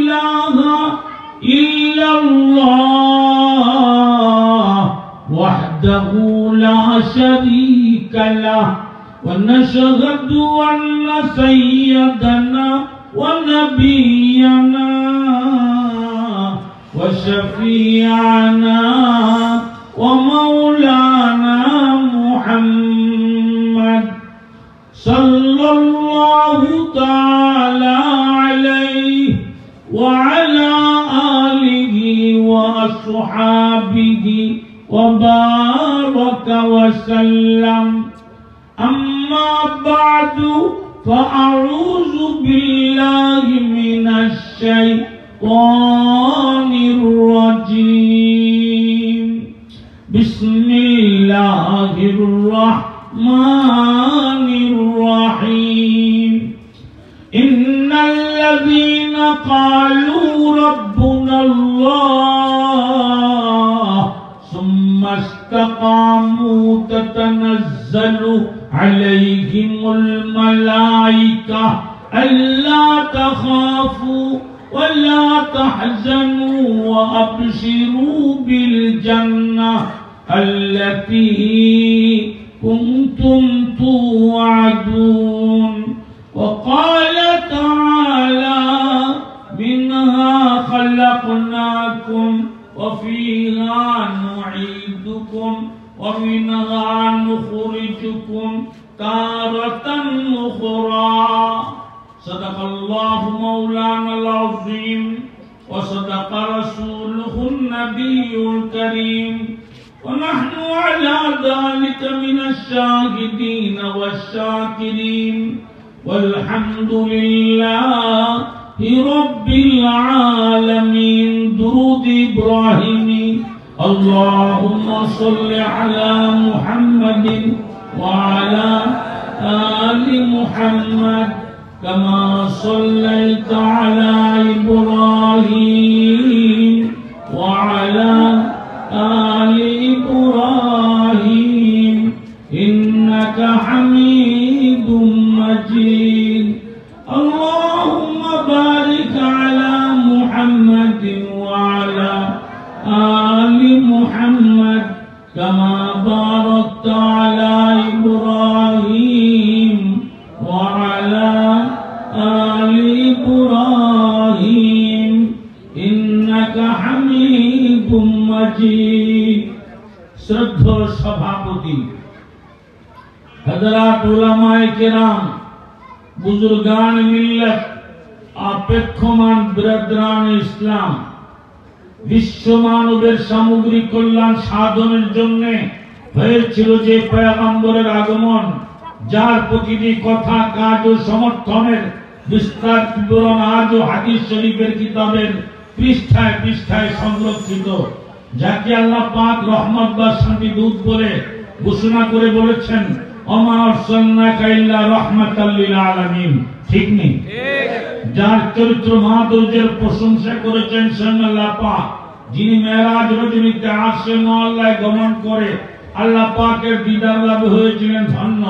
ইলাহা ইল্লাল্লাহ ওয়াহদাহু লা শারীকা লাহ ওয়া নাশহাদু আন্না সাইয়্যিদানা ওয়া নাবিয়্যানা ওয়া শাফী'ানা ওয়া মাওলানা মুহাম্মদ সাল্লাল্লাহু তাআলা আলাইহি ওয়া আলা আলিহি ওয়া আসহাবিহি ওয়া বারাকা ওয়া সাল্লাম أما بعد فأعوذ بالله من الشيطان الرجيم بسم الله الرحمن الرحيم إن الذين قالوا ربنا الله ثم استقاموا تتنزل عليهم الملائكة ألا تخافوا ولا تحزنوا وأبشروا بالجنة التي كنتم توعدون وقال تعالى منها خلقناكم وفيها نعيدكم ومنها نخرجكم تارة أخرى صدق الله مولانا العظيم وصدق رسوله النبي الكريم ونحن على ذلك من الشاهدين والشاكرين والحمد لله رب العالمين درود إبراهيمي اللهم صل على محمد وعلى آل محمد كما صليت على إبراهيم وعلى آل إبراهيم إنك حميد مجيد اللهم بارك على محمد وعلى آل محمد كما باركت على إبراهيم وعلى آل إبراهيم إنك حميد مجيد শ্রদ্ধেয় সভাপতি হযরত উলামায়ে কেরাম বুজুর্গান মিল্লাত আপেক্ষমান বিরাদরান ইসলাম বিশ্ব মানবের সামগ্রিক কল্যাণ সাধনের জন্য হয়েছিল যে পয়গম্বরের আগমন যার প্রতিটি কথা কাজ ও সমর্থনের বিস্তার বিবরণ আজও হাদিস শরীফের কিতাবের পৃষ্ঠায় পৃষ্ঠায় সংরক্ষিত যাকে আল্লাহ পাক রহমত বা শান্তি দূত বলে ঘোষণা করে বলেছেন ওমা আরসালনাকা ইল্লা রাহমাতাল লিল আলামিন ঠিক নেই যার চরিত্র মাধুর্যের প্রশংসা করেছেন স্বয়ং আল্লাহ পাক যিনি মেরাজ রজনীতে আরশে মুআল্লায় গমন করে আল্লাহ পাকের দিদার লাভ হয়েছিলেন ধন্য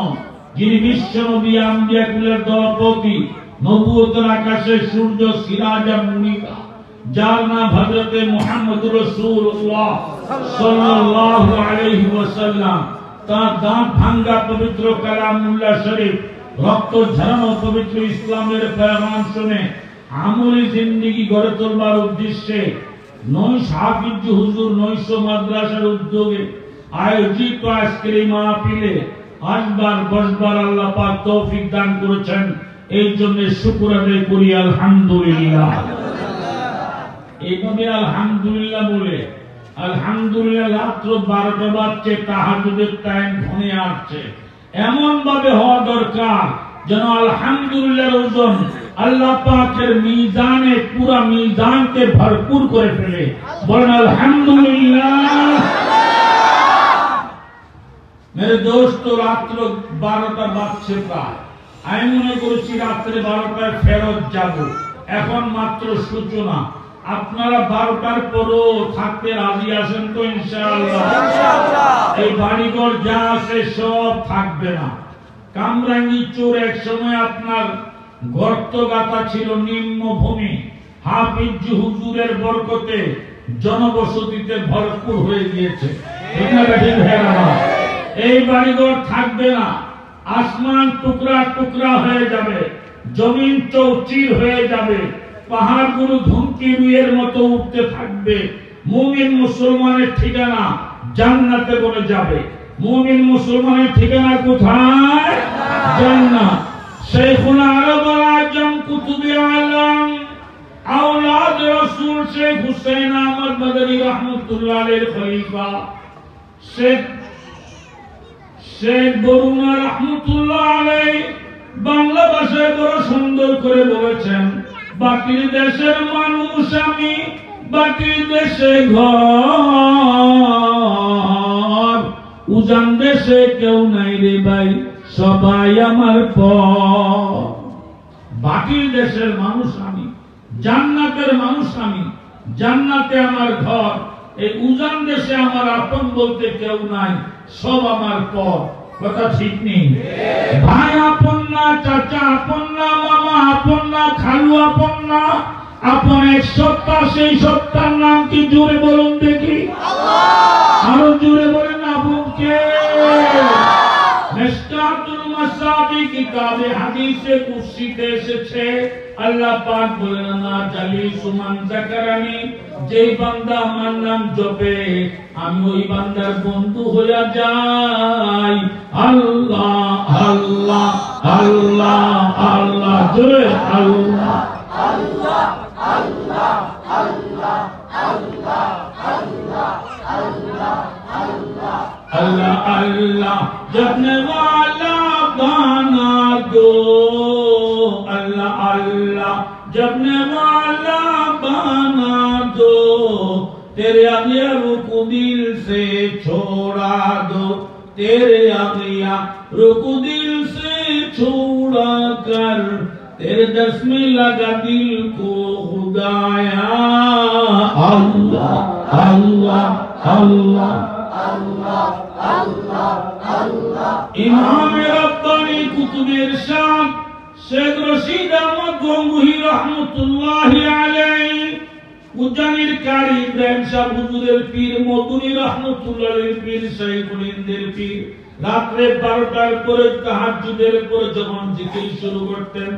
যিনি বিশ্ব নবী আম্বিয়া কুলের দলপতি নবুয়তের আকাশে সূর্য সিরাজা মুনিকা যার নাম হযরতে মুহাম্মদুর রাসূলুল্লাহ সাল্লাল্লাহু আলাইহি ওয়াসাল্লাম তার দাঁত ভাঙ্গা পবিত্র কালামুল্লাহ শরীফ রক্ত ঝরানো পবিত্র ইসলামের পয়গাম শুনে আমলি জিন্দেগি গড়ে তোলবার উদ্দেশ্যে 900 হাফিজ হুজুর 900 মাদ্রাসার উদ্যোগে আয়োজিত আজকের এই মাহফিলে আসবার বসবার আল্লাহ পাক তৌফিক দান করেছেন এই জন্য শুকর আদায় করি আলহামদুলিল্লাহ এইভাবে আলহামদুলিল্লাহ বলে আলহামদুলিল্লাহ রাত 12টা বাজছে তাহাজ্জুদের টাইম ঘনিয়ে আসছে এমন ভাবে হওয়া দরকার যেন আলহামদুলিল্লাহর ওজন আল্লাহ পাকের মিজানে পুরা মিজানকে ভরপুর করে ফেলে বলেন আলহামদুলিল্লাহ मेरे दोस्तों রাত্র 12টা বাজছে প্রায় আমি মনে করছি রাত্রে 12টায় ফেরত যাব এখন মাত্র সূচনা আপনারা 12টার পরও থাকতে রাজি আছেন তো ইনশাআল্লাহ এই বাড়িঘর যা আছে সব থাকবে না কামরাঙ্গি চোর এক সময় আপনার গর্ত গাঁথা ছিল নিম্ন ভূমি হাফিজ হুজুরের বরকতে জনবসতিতে ভরপুর হয়ে গিয়েছে। এই বাড়িঘর থাকবে না, আসমান টুকরা টুকরা হয়ে যাবে, জমিন চৌচির হয়ে যাবে, পাহাড়গুলো ধুমকি রুইয়ের মতো উঠতে থাকবে। মুমিন মুসলমানের ঠিকানা জান্নাতে বলে যাবে। মুমিন মুসলমানের ঠিকানা কোথায়? জান্নাত। শেখুল আরব আল আজম কুতুবে আলম আওলাদ রাসূল শেখ হুসাইন আহমদ মাদানী রাহমাতুল্লাহ আলাইহির খলিফা শেখ বরুণা রাহমাতুল্লাহ আলাইহি বাংলা ভাষায় বড় সুন্দর করে বলেছেন, বাকির দেশের মানুষ আমি, বাকির দেশে ঘর, উজান দেশে কেউ নাই রে ভাই, সবাই আমার পর। বাকির দেশের মানুষ আমি, জান্নাতের মানুষ আমি, জান্নাতে আমার ঘর। এই উজান দেশে আমার আপন বলতে কেউ নাই, সব আমার পর। কথা ঠিক নেই? ভাই আপন না, চাচা আপন না, মামা আপন না, খালু আপন না, আপন এক সত্তা। সেই সত্তার নাম কি? জোরে বলুন দেখি, আরো জোরে বলেন। আপন কে? মিশকাতুল মাসাবি কিতাবে হাদিসে কুদসিতে এসেছে, আল্লাহ পাক বলেন, না জালিসু মান যাকারানি, যেই বান্দা আমার নাম জপে আমি ওই বান্দার বন্ধু হয়ে যাই। আল্লাহ আল্লাহ আল্লাহ আল্লাহ, জোরে আল্লাহ আল্লাহ আল্লাহ আল্লাহ আল্লাহ আল্লাহ আল্লাহ আল্লাহ अल्लाह अल्लाह जपने वाला बना दो, अल्लाह अल्लाह जपने वाला बना दो, तेरे अगिया रुकू दिल से छोड़ा दो, तेरे अगिया रुकू दिल से छोड़ा कर, तेरे दस में लगा दिल को खुदाया। अल्लाह अल्लाह अल्लाह अल्लाह अल्लाह अल्लाह। इमाम रब्बानी कुतुबे इरशाद शेख रशीद अहमद गंगोही रहमतुल्लाहि अलैहि, উজানির কারি ইব্রাহিম শাহ হুজুরের পীর, মদনী রহমতুল্লাহ আলাইহির পীর, শাইখুল হিন্দের পীর, রাতে 12টার পরে তাহাজ্জুদের পরে যখন জিকির শুরু করতেন,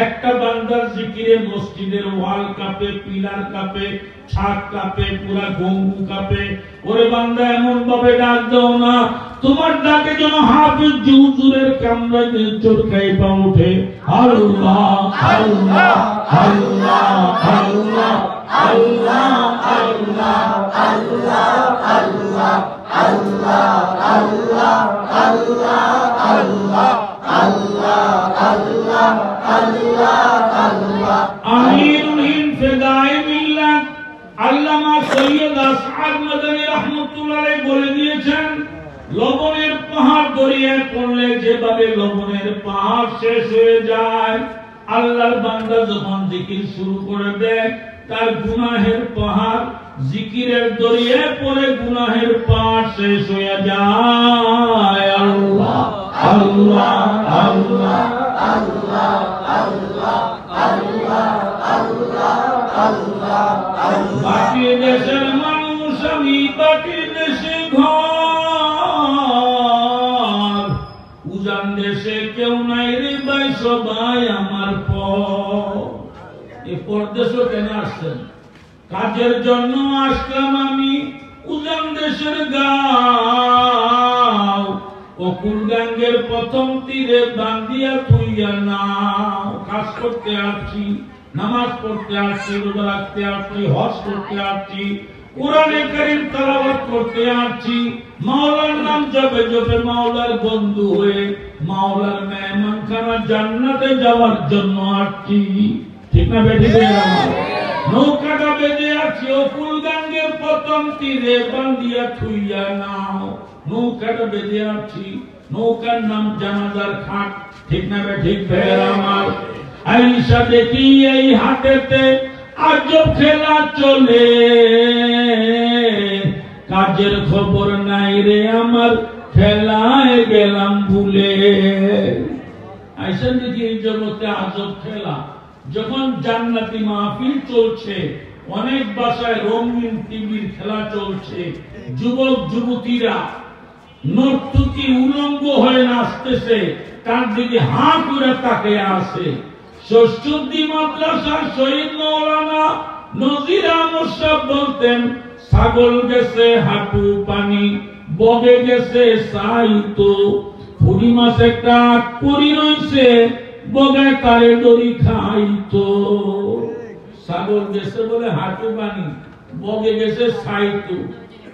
একটা বান্দার জিকিরে মসজিদের ওয়াল কাঁপে, পিলার কাঁপে, ছাদ কাঁপে, পুরা গম্বুজ কাঁপে। ওরে বান্দা এমন ভাবে ডাক দাও না, তোমার ডাকে যেন হাফিজ হুজুরের কামরায় চরকায় পা ওঠে। আল্লাহ আল্লাহ আল্লাহ আল্লাহ আল্লাহ আল্লাহ আল্লাহ আল্লাহ আল্লাহ আল্লাহ আল্লাহ আল্লাহ আল্লাহ আল্লাহ আল্লাহ আল্লাহ। আমিরুল হিন্দ ফিদায়ে মিল্লাত আল্লামা সৈয়দ আসআদ মাদানী রাহমাতুল্লাহ আলাইহি বলে দিয়েছেন, লবণের পাহাড় দরিয়ায় পড়লে যেভাবে লবণের পাহাড় শেষ হয়ে যায়, আল্লাহর বান্দা যখন জিকির শুরু করে দেয়, তার গুনাহের পাহাড় জিকিরের দরিয়ায় পড়ে গুনাহের পাহাড় শেষ হয়ে যায়। আল্লাহ আল্লাহ আল্লাহ আল্লাহ আল্লাহ আল্লাহ আল্লাহ আল্লাহ। বাকি দেশের মানুষ আমি, বাকি দেশে ঘর, উজান দেশে কেউ নাই রে ভাই, সবাই আমার পর। এই পরদেশও কেন আসছেন? কাজের জন্য আসলাম আমি। উজান দেশের গাঁও অকুল গাঙ্গের প্রথম তীরে বান্দিয়া থুইয়া নাও। কাজ করতে আসছি, নামাজ পড়তে আসছি, রোজা রাখতে আসছি, হজ করতে আসছি, কোরআনে কারীম তেলাওয়াত করতে আসছি, মাওলার নাম জপে জপে মাওলার বন্ধু হয়ে মাওলার মেহমানখানা জান্নাতে যাওয়ার জন্য আসছি। ঠিক না বেঠিক? নৌকাটা বেঁধে আছি অকুল গাঙ্গের প্রথম তীরে বান্দিয়া থুইয়া নাও। নৌকাটা বেঁধে আছি, নৌকার নাম জানাজার খাট। ঠিক না বেঠিক? ভাইয়ের আমার, আয়েশা দেখি এই হাটেতে আজব খেলা চলে, কাজের খবর নাই রে আমার, খেলায় গেলাম ভুলে। আয়েশা দেখি এই জগতে আজব খেলা, যখন জান্নাতি মাহফিল চলছে, অনেক বাসায় রঙিন টিভির খেলা চলছে, যুবক যুবতীরা নর্তকী উলঙ্গ হয়ে নাচতেছে, তার দিকে হাঁ করে তাকিয়ে আছে। ষষ্ঠী মাদ্রাসার শহীদ মৌলানা নজির আহমদ সাহেব বলতেন, ছাগল গেছে হাঁটু পানি, বগে গেছে সাইতো, পুরি মাছ একটা করি রইছে, বগে তারে দড়ি খাইতো। ছাগল গেছে বলে হাঁটু পানি, বগে গেছে সাইতো,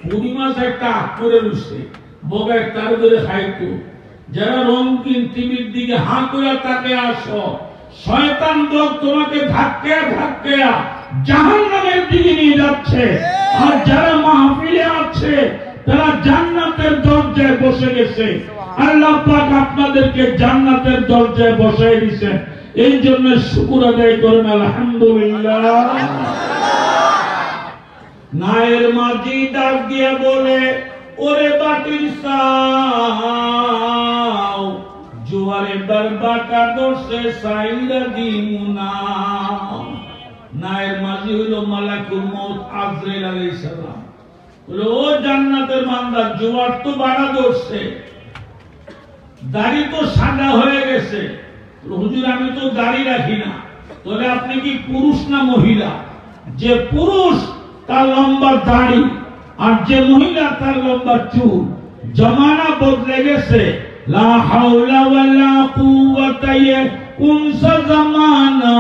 পুরি মাছ একটা করে রইছে, বগে তারে দড়ি খাইতো। যারা রঙিন টিভির দিকে হাঁ করে তাকে আসো, শয়তান লোক তোমাকে ধাক্কা ধাক্কা জাহান্নামের দিকে নিয়ে যাচ্ছে। আর যারা মাহফিলে আছে তারা জান্নাতের দরজায় বসে গেছে। আল্লাহ পাক আপনাদেরকে জান্নাতের দরজায় বসায় দিয়েছেন, এই জন্য শুকর আদায় করেন আলহামদুলিল্লাহ। নায়ের মাঝি ডাক দিয়ে বলে, ওরে বাটির সাও, জোয়ারে বারবাটা দর্শে সাইরা দিমুনা। নায়ের মাঝি হইল মালাকুল মউত আজরাইল আলাইহিস সালাম। বলে, ও জান্নাতের বান্দা, জোয়ার তো বাড়া দর্শে, দাড়ি তো সাদা হয়ে গেছে। হুজুর, আমি তো দাড়ি রাখি না। তাহলে আপনি কি পুরুষ না মহিলা? যে পুরুষ তার লম্বা দাড়ি, আর যে মহিলা তার লম্বা চুল। জমানা বদলে গেছে, লা হাওলা ওয়ালা কুওয়াতা কোন সা জামানা,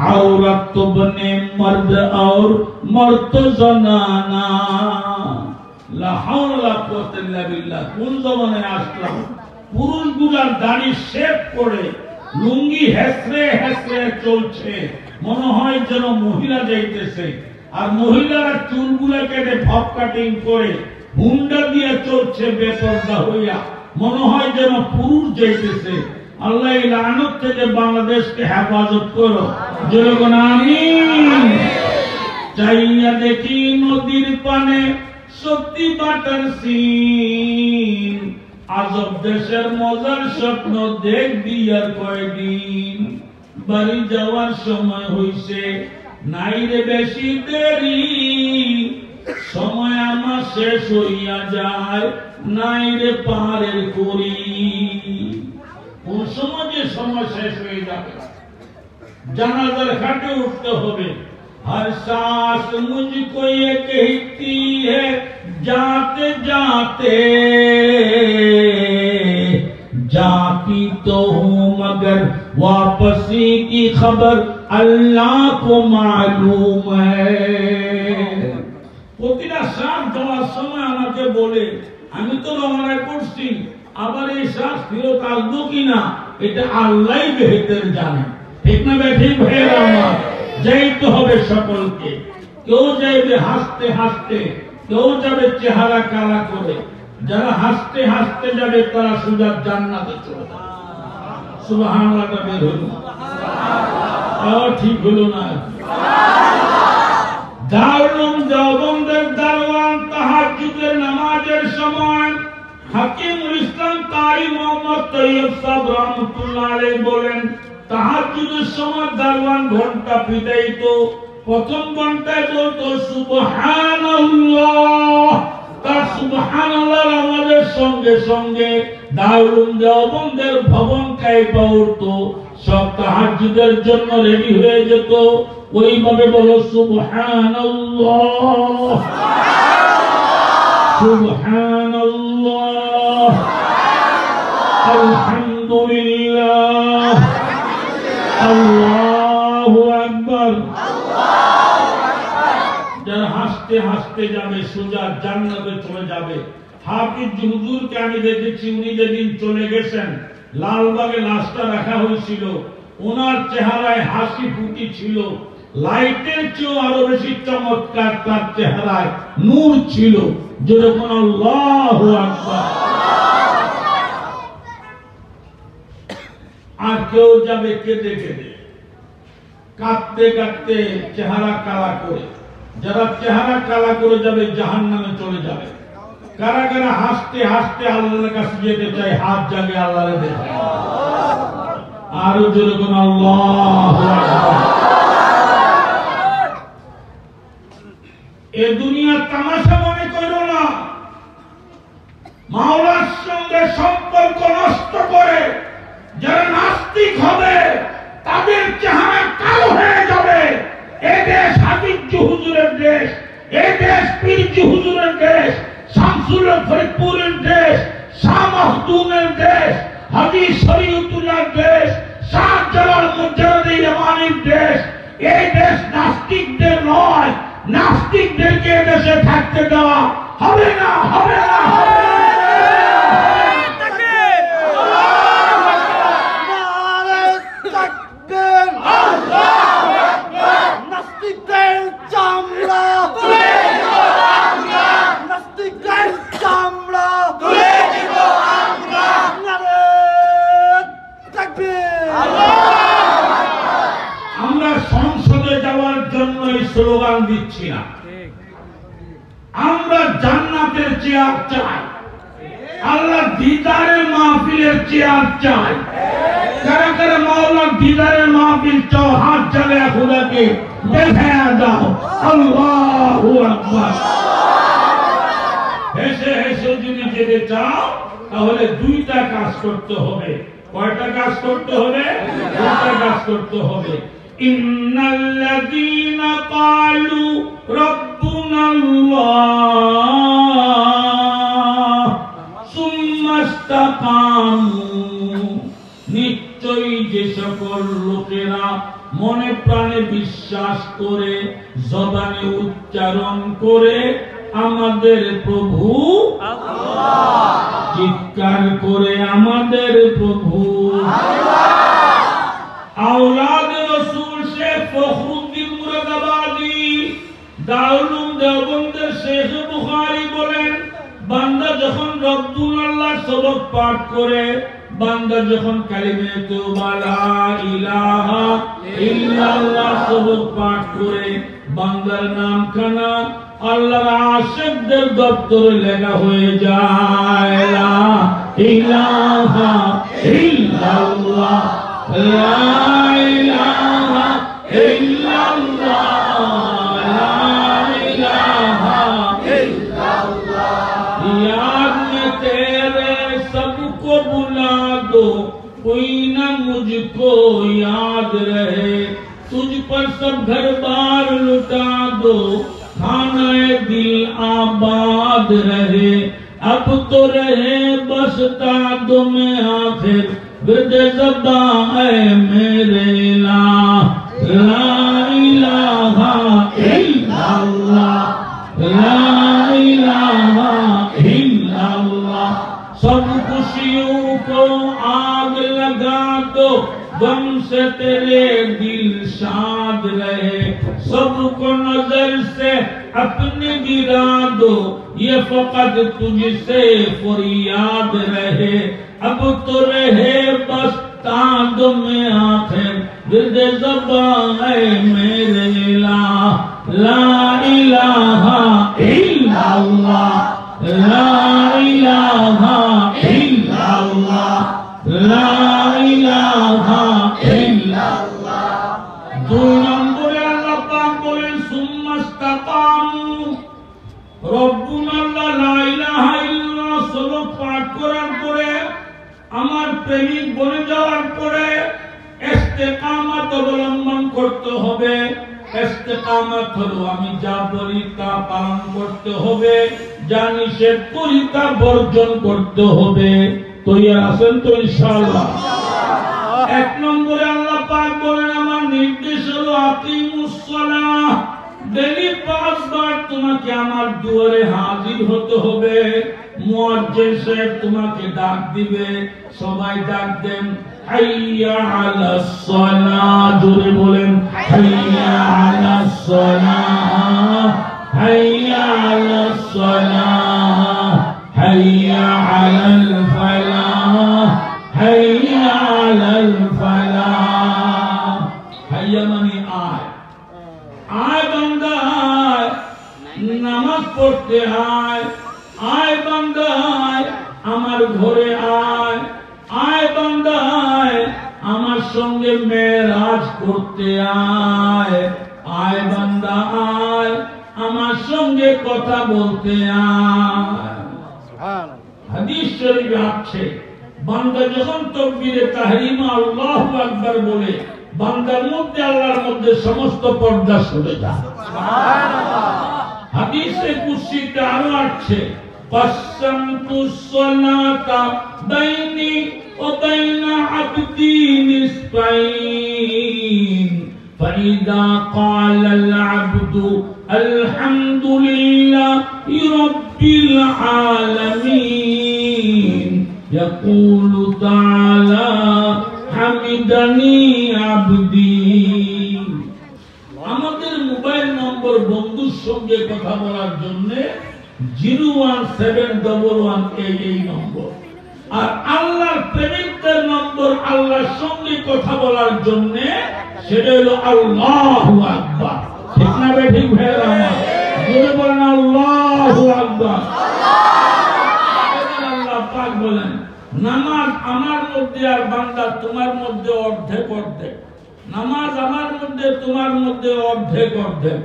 औरत तो बने मर्द और मर्द तो जनाना। লা হাওলা ওয়ালা কুওয়াতা ইল্লা বিল্লাহ। কোন জমানায় আসলাম? পুরুষগুলার দাড়ি শেভ করে লুঙ্গি হেসরে হেসরে চলছে, মনে হয় যেন মহিলা যাইতেছে। আর মহিলারা চুলগুলা কেটে ভব কাটিং করে হুন্ডা দিয়ে চলছে বেপরদা হইয়া, মনে হয় যেন পুরুষ যাইতেছে। আল্লাহ এই লানত থেকে বাংলাদেশকে হেফাজত করো, যেরকম আমিন। চাইয়া দেখি নদীর পানে সত্যি বাটার সিন, আজব দেশের মজার স্বপ্ন দেখবি আর কয়দিন। বাড়ি যাওয়ার সময় হইছে, নাই রে বেশি দেরি, সময় আমার শেষ হইয়া যায়, নাই রে পারের করি। কোন সময় যে সময় শেষ হয়ে যাবে, জানাজার ঘাটে উঠতে হবে। हर सांस मुझको ये कहती है जाते जाते, जाती तो हूँ मगर वापसी की खबर अल्लाह को मालूम है। প্রতিটা শ্বাস দেওয়ার সময় আমাকে বলে, আমি তো রওনা করছি, আবার এই শ্বাস ফেরত আসবো কিনা এটা আল্লাহই বেহতর জানে। ঠিক না ঠিক ভাইয়েরা আমার? যাইতে হবে সকলকে। কেউ যাইবে হাসতে হাসতে, কেউ যাবে চেহারা কালা করে। যারা হাসতে হাসতে যাবে তারা সোজা জান্নাতে চলে যাবে। সুবহানাল্লাহ বের হলো, ঠিক হলো না? দারুল দেওবন্দের দারওয়ান তাহাজ্জুদের নামাজের সময় হাকিমুল ইসলাম কারি মোহাম্মদ তৈয়ব সাহেব রহমাতুল্লাহ আলাইহি বলেন, তাহাজ্জুদের সময় দারওয়ান ঘন্টা পিটাইতো। প্রথম ঘন্টায় বলতো সুবহানাল্লাহ। তার সুবহানাল্লাহর আওয়াজের সঙ্গে সঙ্গে দারুল দেওবন্দের ভবন কাঁপা উঠতো। সব তাহাজ্জুদের জন্য রেডি হয়ে যেত। ওইভাবে বলো সুবহানাল্লাহ, সুবহানাল্লাহ, আলহামদুলিল্লাহ, আল্লাহু আকবার। যারা হাসতে হাসতে যাবে সোজা জান্নাতে চলে যাবে। হাফিজ হুজুরকে আমি দেখেছি, উনি যেদিন চলে গেছেন লালবাগে লাশটা রাখা হয়েছিল, ওনার চেহারায় হাসি ফুটি ছিল, লাইটের চেয়েও আরো বেশি চমৎকার তার চেহারায় নূর ছিল। যেরকম আল্লাহু আকবার। আর কেউ যাবে কেঁদে কেঁদে, কাঁদতে কাঁদতে, চেহারা কালা করে। যারা চেহারা কালা করে যাবে জাহান্নামে চলে যাবে। কারা কারা হাসতে হাসতে আল্লাহর কাছে যেতে চায়? হাত জাগে, আল্লাহরে দেখে। আরো জোরে কোন আল্লাহু আকবার। এ দুনিয়া তামাশা মনে করো না। মাওলার সঙ্গে সম্পর্ক নষ্ট করে যারা নাস্তিক হবে তাদের চেহারা কালো হয়ে যাবে। এই দেশ হাবিব হুজুরের দেশ, এই দেশ পীর হুজুরের দেশ, শামসুল ফরিদপুরের দেশ, শাহ মাহদুমের দেশ, হাজী শরীয়তুল্লাহর দেশ, শাহ জালাল মুজাদ্দিদ ইয়ামানির দেশ। এই দেশ নাস্তিকদের নয়, নাস্তিকদেরকে দেশে থাকতে দেওয়া হবে না, হবে না, হবে না। আমরা সংসদে যাওয়ার জন্য স্লোগান দিচ্ছি না, আমরা জান্নাতের চেয়ার চাই, আল্লাহ দিদারের মাহফিলের চেয়ার চাই। কারা কারা মাওলার দিদারের মাহফিল চাও হাত চালিয়ে খোদাকে দেখায়া দাও। আল্লাহু আকবার। হেসে হেসে যদি যেতে চাও তাহলে দুইটা কাজ করতে হবে। কয়টা কাজ করতে হবে? দুইটা কাজ করতে হবে। ইন্নাল্লাযীনা ক্বালু রাব্বুনাল্লাহ সুম্মা ইসতাকামু, নিশ্চয়ই যে সকল লোকেরা মনে প্রাণে বিশ্বাস করে জবানে উচ্চারণ করে আমাদের প্রভু আল্লাহ, চিৎকার করে আমাদের প্রভু আল্লাহ। আওলাদ রাসূল শেখ ফখরুদ্দিন মুরাদাবাদী দারুল দেওবন্দের শেখ বুখারী বলেন, বান্দা যখন রব্বুল আল্লাহ সবক পাঠ করে, বান্দা যখন কালিমে তাওবা লা ইলাহা ইল্লাল্লাহ সবক পাঠ করে, বান্দার নামখানা আল্লাহর আশিকদের দপ্তরে লেখা হয়ে যায়। লা ইলাহা ইল্লাল্লাহ, লা ইলাহা ইল্লাল্লাহ, লা ইলাহা ইল্লাল্লাহ। याद में तेरे सबको बुला दो, कोई ना मुझको याद रहे, तुझ पर सब घर बार लुटा दो, खाना दिल आबाद रहे। अब तो रहे बस तादो में आखिर बिद ज़बां है मेरे ला इलाहा इल्लल्लाह, ला इलाहा इल्लल्लाह। सब खुशियों को आग लगा दो, गम से तेरे दिल शाद रहे, सबको नजर से अपने गिरा दो, ये फकत तुझसे फरियाद रहे। अब तो रहे बस ताद में आखिर बिद ज़बां है मेरे ला इलाहा इल्लल्लाह, ला इलाहा इल्लल्लाह, ला इलाहा इल्लल्लाह। दो নম্বরে আল্লাহ পাক বলেন সুম্মা ইসতাকামু, রব্বুল আল্লাহ লা ইলাহা ইল্লাল্লাহ সবক পাঠ করার পরে, আমার প্রেমিক বনে যাওয়ার পরে ইস্তেকামত অবলম্বন করতে হবে। ইস্তেকামত হলো আমি যা বলি তা পালন করতে হবে, যা নিষেধ করি তা বর্জন করতে হবে। তৈয়ার আছেন তো ইনশাআল্লাহ? এক নম্বরে আল্লাহ পাক বলেন আমার নির্দেশ হলো আকিমুস সালাহ, ডেইলি 5 বার তোমাকে আমার দুয়ারে হাজির হতে হবে। মুয়াজ্জিন সাহেব তোমাকে ডাক দিবে, সবাই ডাক দেন হাইয়া আলাস সালাহ, জোরে বলেন হাইয়া আলাস সালাহ, হাইয়া আলাস সালাহ, হাইয়া আলাল ফালাহ, হাইয়া আলাল ফালাহ। হাইয়া মানে আয়, আয় বান্দা আয়, নামাজ পড়তে আয়, আয় বান্দা আয়, আমার ঘরে আয়, আয় বান্দা আয়, আমার সঙ্গে মেরাজ করতে আয়, আয় বান্দা আয়, আমার সঙ্গে কথা বলতে আয়। হাদিস শরীফে আছে, বান্দা যখন তাকবীরে তাহরিমা আল্লাহু আকবার বলে, বান্দার মধ্যে আল্লাহর মধ্যে সমস্ত পর্দা সরে যায়। সুবহানাল্লাহ। হাদিসে কুদসিতে আরো আছে, কাসসামতুস সালাতা বাইনি ওয়া বাইনা আবদি নিসফাইন ফাইদা ক্বালাল আবদু আলহামদুলিল্লাহি রাব্বিল আলামিন ইয়াকুলু তাআলা হামিদানি আবদি। আমাদের মোবাইল নম্বর বন্ধুর সঙ্গে কথা বলার জন্য 01711 এই নম্বর, আর আল্লাহর প্রেমিকদের নম্বর আল্লাহর সঙ্গে কথা বলার জন্য সেটা হলো আল্লাহু আকবার। ঠিক না বেঠিক ভাইরা আমার? জোরে বলেন আল্লাহু আকবার। আল্লাহ পাক বলেন, নামাজ আমার মধ্যে আর বান্দা তোমার মধ্যে অর্ধেক অর্ধেক। নামাজ আমার মধ্যে তোমার মধ্যে অর্ধেক অর্ধেক।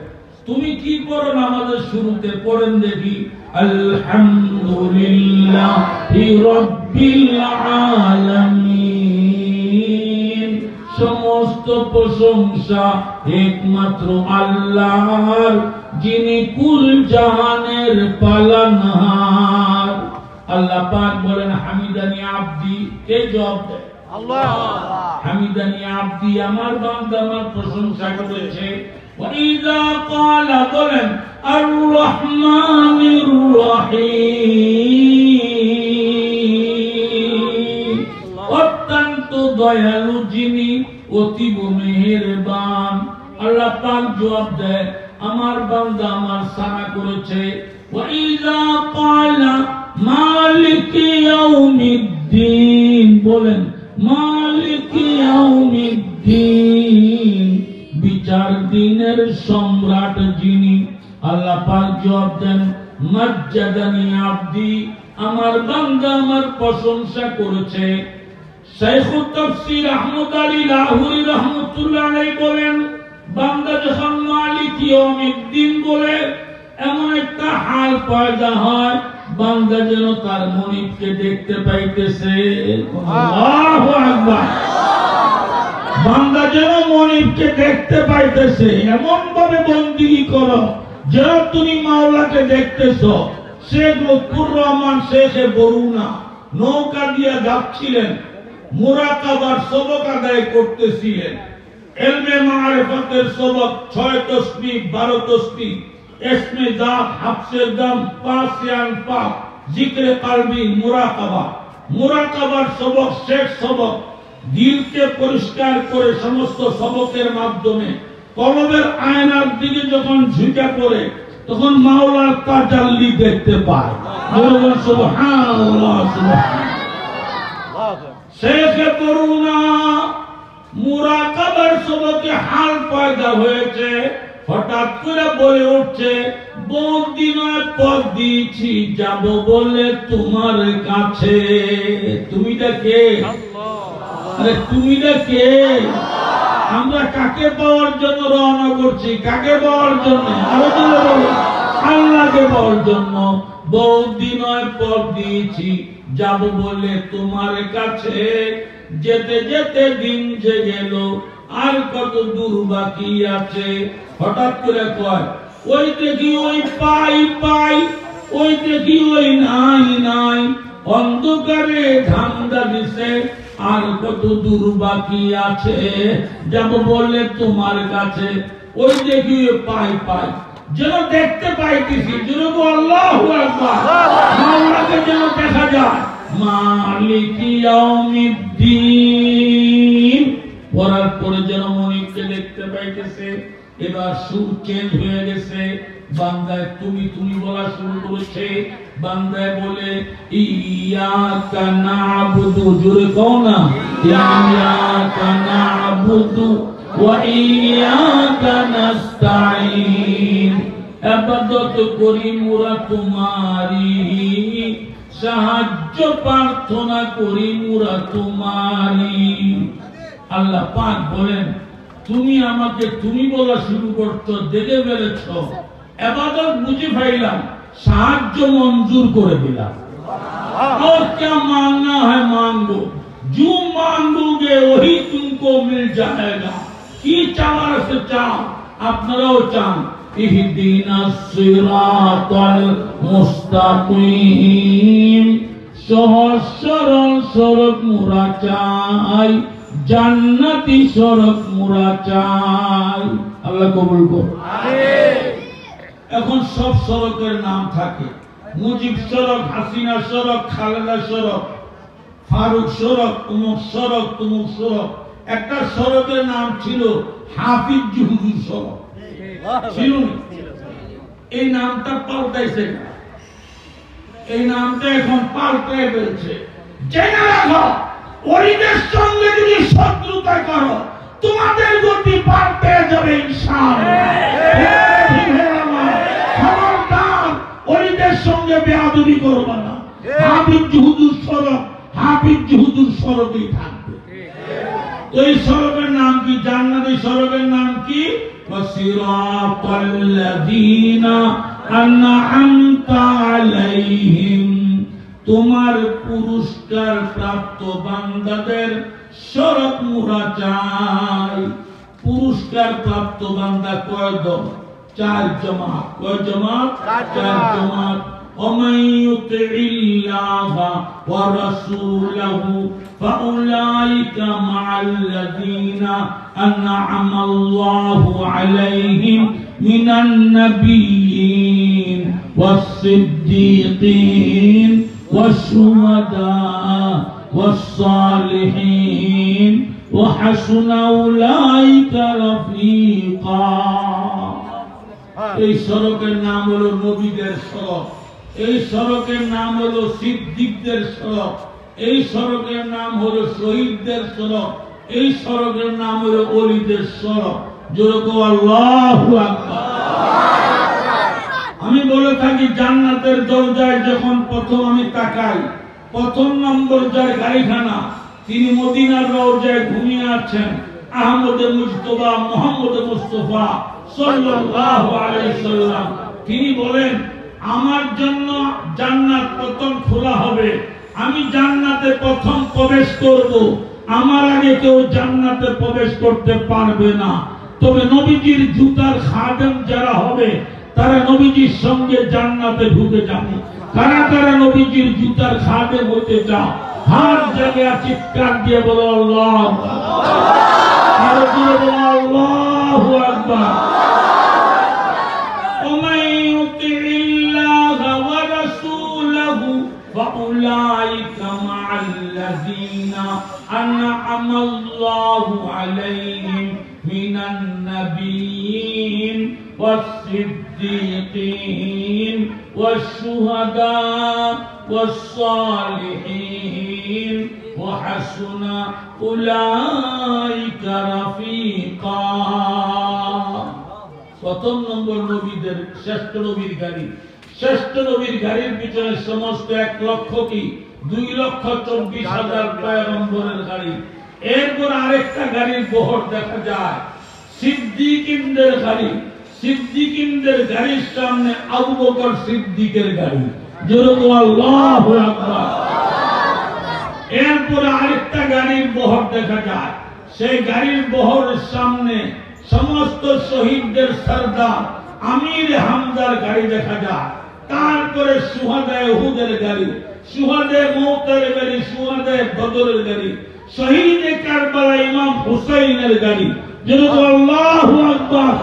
তুমি কি পড়ো নামাজের শুরুতে? পড়েন দেখি, আলহামদুলিল্লাহি রাব্বিল আলামিন। সমস্ত প্রশংসা একমাত্র আল্লাহর, যিনি কুল জাহানের পালনহার। আল্লাহ পাক বলেন, হামিদানি আবদি। কে জবাব দেয়? আল্লাহ। হামিদানি আবদি, আমার বান্দা আমার প্রশংসা করেছে। ওয়া ইযা ক্বালা, বলেন আর রহমানির রহিম, অত্যন্ত দয়ালু যিনি, অতীব মেহেরবান। আল্লাহ পাক জবাব দেয়, আমার বান্দা আমার সানা করেছে। ওয়া ইযা ক্বালা মালিকি ইয়াউমিদ্দিন, বলেন মালিকি ইয়াউমিদ্দিন, বিচার দিনের সম্রাট যিনি। আল্লাহ পাক জবাব দেন, মাজ্জাদানি আবদি, আমার বান্দা আমার প্রশংসা করেছে। শাইখুত তাফসীর আহমদ আলী লাহোরী রাহমাতুল্লাহ আলাইহি বলেন, বান্দা যখন মালিকি ইয়াউমিদ্দিন বলে, এমন একটা হাল পয়দা হয়, বান্দা যেন তার মনিবকে দেখতে পাইতেছে। আল্লাহু আকবার। বান্দা যেন মনিবকে দেখতে পাইতেছে, এমন ভাবে বন্দেগী করো যেন তুমি মাওলাকে দেখতেছো। শেখ লুৎফুর রহমান শেখে বরুণা নৌকা দিয়ে যাচ্ছিলেন, মুরাকাবার সবক আদায় করতেছিলেন। ইলমে মারিফাতের সবক 6 তাসবিহ 12 তাসবিহ, ইসমে জাত, হাফসে দম, পাসিয়ান পাক, জিক্রে কলবি, মুরাকাবা। মুরাকাবার সবক শেষ সবক, দিলকে পরিষ্কার করে সমস্ত সবকের মাধ্যমে কলবের আয়নার দিকে যখন ঝুঁকে পড়ে, তখন মাওলার তাজাল্লি দেখতে পায়। সুবহানাল্লাহ, সুবহানাল্লাহ। শেখে বরুণা মুরাকাবার সবকে হাল পয়দা হয়েছে, হঠাৎ করে বলে উঠছে, বহুদিন পর দিয়েছি যাব বলে তোমার কাছে। তুমিটা কে? আরে তুমিটা কে? আমরা কাকে পাওয়ার জন্য রওনা করছি? কাকে পাওয়ার জন্য? আরো জোরে বলো, আল্লাহকে পাওয়ার জন্য। বহুদিন পর দিয়েছি যাব বলে তোমার কাছে, যেতে যেতে দিন যে গেল, আর কত দূর বাকি আছে। হঠাৎ করে কয়, ওই দেখি ওই পাই পাই, ওই দেখি ওই নাই নাই, অন্ধকারে ধান্দা দিছে, আর কত দূর বাকি আছে যাব বলে তোমার কাছে। ওই দেখি ওই পাই পাই, যেন দেখতে পাইতেছি। যেন আল্লাহু আকবার, মাওলাকে যেন দেখা যায়। মালিকি ইয়াউমিদ্দিন পড়ার পরে যেন মনিবকে দেখতে পাইতেছে। এবার সুর চেঞ্জ হয়ে গেছে, বান্দায় তুমি তুমি বলা শুরু করেছে। বান্দায় বলে ইয়াকা না'বুদু, জোরে কও না, ইয়াকা না'বুদু ওয়া ইয়াকা নাস্তাঈন। ইবাদত করি মোরা তোমারি, সাহায্য প্রার্থনা করি মোরা তোমারি। আল্লাহ পাক বলেন তুমি আমাকে তুমি বলা শুরু করছো, দেখে ফেলেছ, ইবাদত বুঝে পাইলাম, সাহায্য মঞ্জুর করে দিলাম। और क्या मांगना है मांगो, जो मांगोगे वही तुमको मिल जाएगा। की चावर से चाहो, আপনারাও চান ইহদিনাস সিরাতাল মুস্তাকিম, সহজ সরল সড়ক মোরা চাই, জান্নাতি সড়ক মোরা চাই। আল্লাহ কবুল করুন, আমিন। এখন সব সড়কের নাম থাকে, মুজিব সড়ক, হাসিনা সড়ক, খালেদা সড়ক, ফারুক সড়ক, অমুক সড়ক, তমুক সড়ক। একটা সড়কের নাম ছিল হাফিজ হুজুর সড়ক, ছিল না? এই নামটা পাল্টাইছে, এই নামটা এখন পাল্টাই ফেলছে। জেনে রাখো, ওইদের সঙ্গে যদি শত্রুতা করো তোমাদের গতি পাল্টে যাবে ইনশাআল্লাহ। খবরদার ওইদের সঙ্গে বেয়াদবি করবে না। হাফিজ হুজুর সড়ক হাফিজ হুজুর সড়কই থাকবে। এই সড়কের নাম কি? জান্নাতি সড়কের নাম কি? সিরাতাল্লাযীনা আনআমতা আলাইহিম, তোমার পুরস্কার প্রাপ্ত বান্দাদের সড়ক মোরা চাই। পুরস্কার প্রাপ্ত বান্দা কয় দল? 4 জামাত। কয় জামাত? 4 জামাত। ومن يطع الله ورسوله فأولئك مع الذين أنعم الله عليهم من النبيين والصديقين والشهداء والصالحين وحسن أولئك رفيقا। এই সড়কের নাম হলো নবীদের সড়ক, এই সড়কের নাম হলো সিদ্দিকদের সড়ক, এই সড়কের নাম হলো শহীদদের সড়ক, এই সড়কের নাম হলো ওলিদের সড়ক। জোরে কও আল্লাহু আকবার। আমি বলে থাকি জান্নাতের দরজায় যখন প্রথম আমি তাকাই, প্রথম নম্বর যার গাড়িখানা, তিনি মদিনার রওজায় ঘুমিয়ে আছেন। আহমদে মুজতবা মুহাম্মদ মুস্তাফা সাল্লাল্লাহু আলাইহি সাল্লাম, তিনি বলেন আমার জন্য জান্নাত প্রথম খোলা হবে, আমি জান্নাতে প্রথম প্রবেশ করব, আমার আগে কেউ জান্নাতে প্রবেশ করতে পারবে না। তবে নবীজির জুতার খাদেম যারা হবে তারা নবীজির সঙ্গে জান্নাতে ঢুকে যাবে। কারা কারা নবীজির জুতার খাদেম হতে চাও? হাত জায়গায় চিৎকার দিয়ে বলো আল্লাহ, আর দিয়ে বলো আল্লাহু আকবার। فأولئك مع الذين أنعم الله عليهم من النبيين والصديقين والشهداء والصالحين وحسن أولئك رفيقا। প্রথম নম্বর নবীদের শ্রেষ্ঠ নবীর গাড়ি, শ্রেষ্ঠ নবীর গাড়ির পিছনে সমস্ত 1 লক্ষ কি 2,24,000 পয়গম্বরের গাড়ি। এরপর আরেকটা গাড়ির বহর দেখা যায়, সিদ্দিকিনদের গাড়ি। সিদ্দিকিনদের গাড়ির সামনে আবু বকর সিদ্দিকের গাড়ি। জোরে বলো আল্লাহু আকবার। এরপর আরেকটা গাড়ির বহর দেখা যায়, সেই গাড়ির বহরের সামনে সমস্ত শহীদদের সরদার আমির হামজার গাড়ি দেখা যায়। তারপরে সুহাদায়ে উহুদের গাড়ি, সুহাদায়ে মওতের গাড়ি, সুহাদায়ে বদরের গাড়ি, শহীদে কারবালা ইমাম হুসাইনের গাড়ি। যেন আল্লাহু আকবার।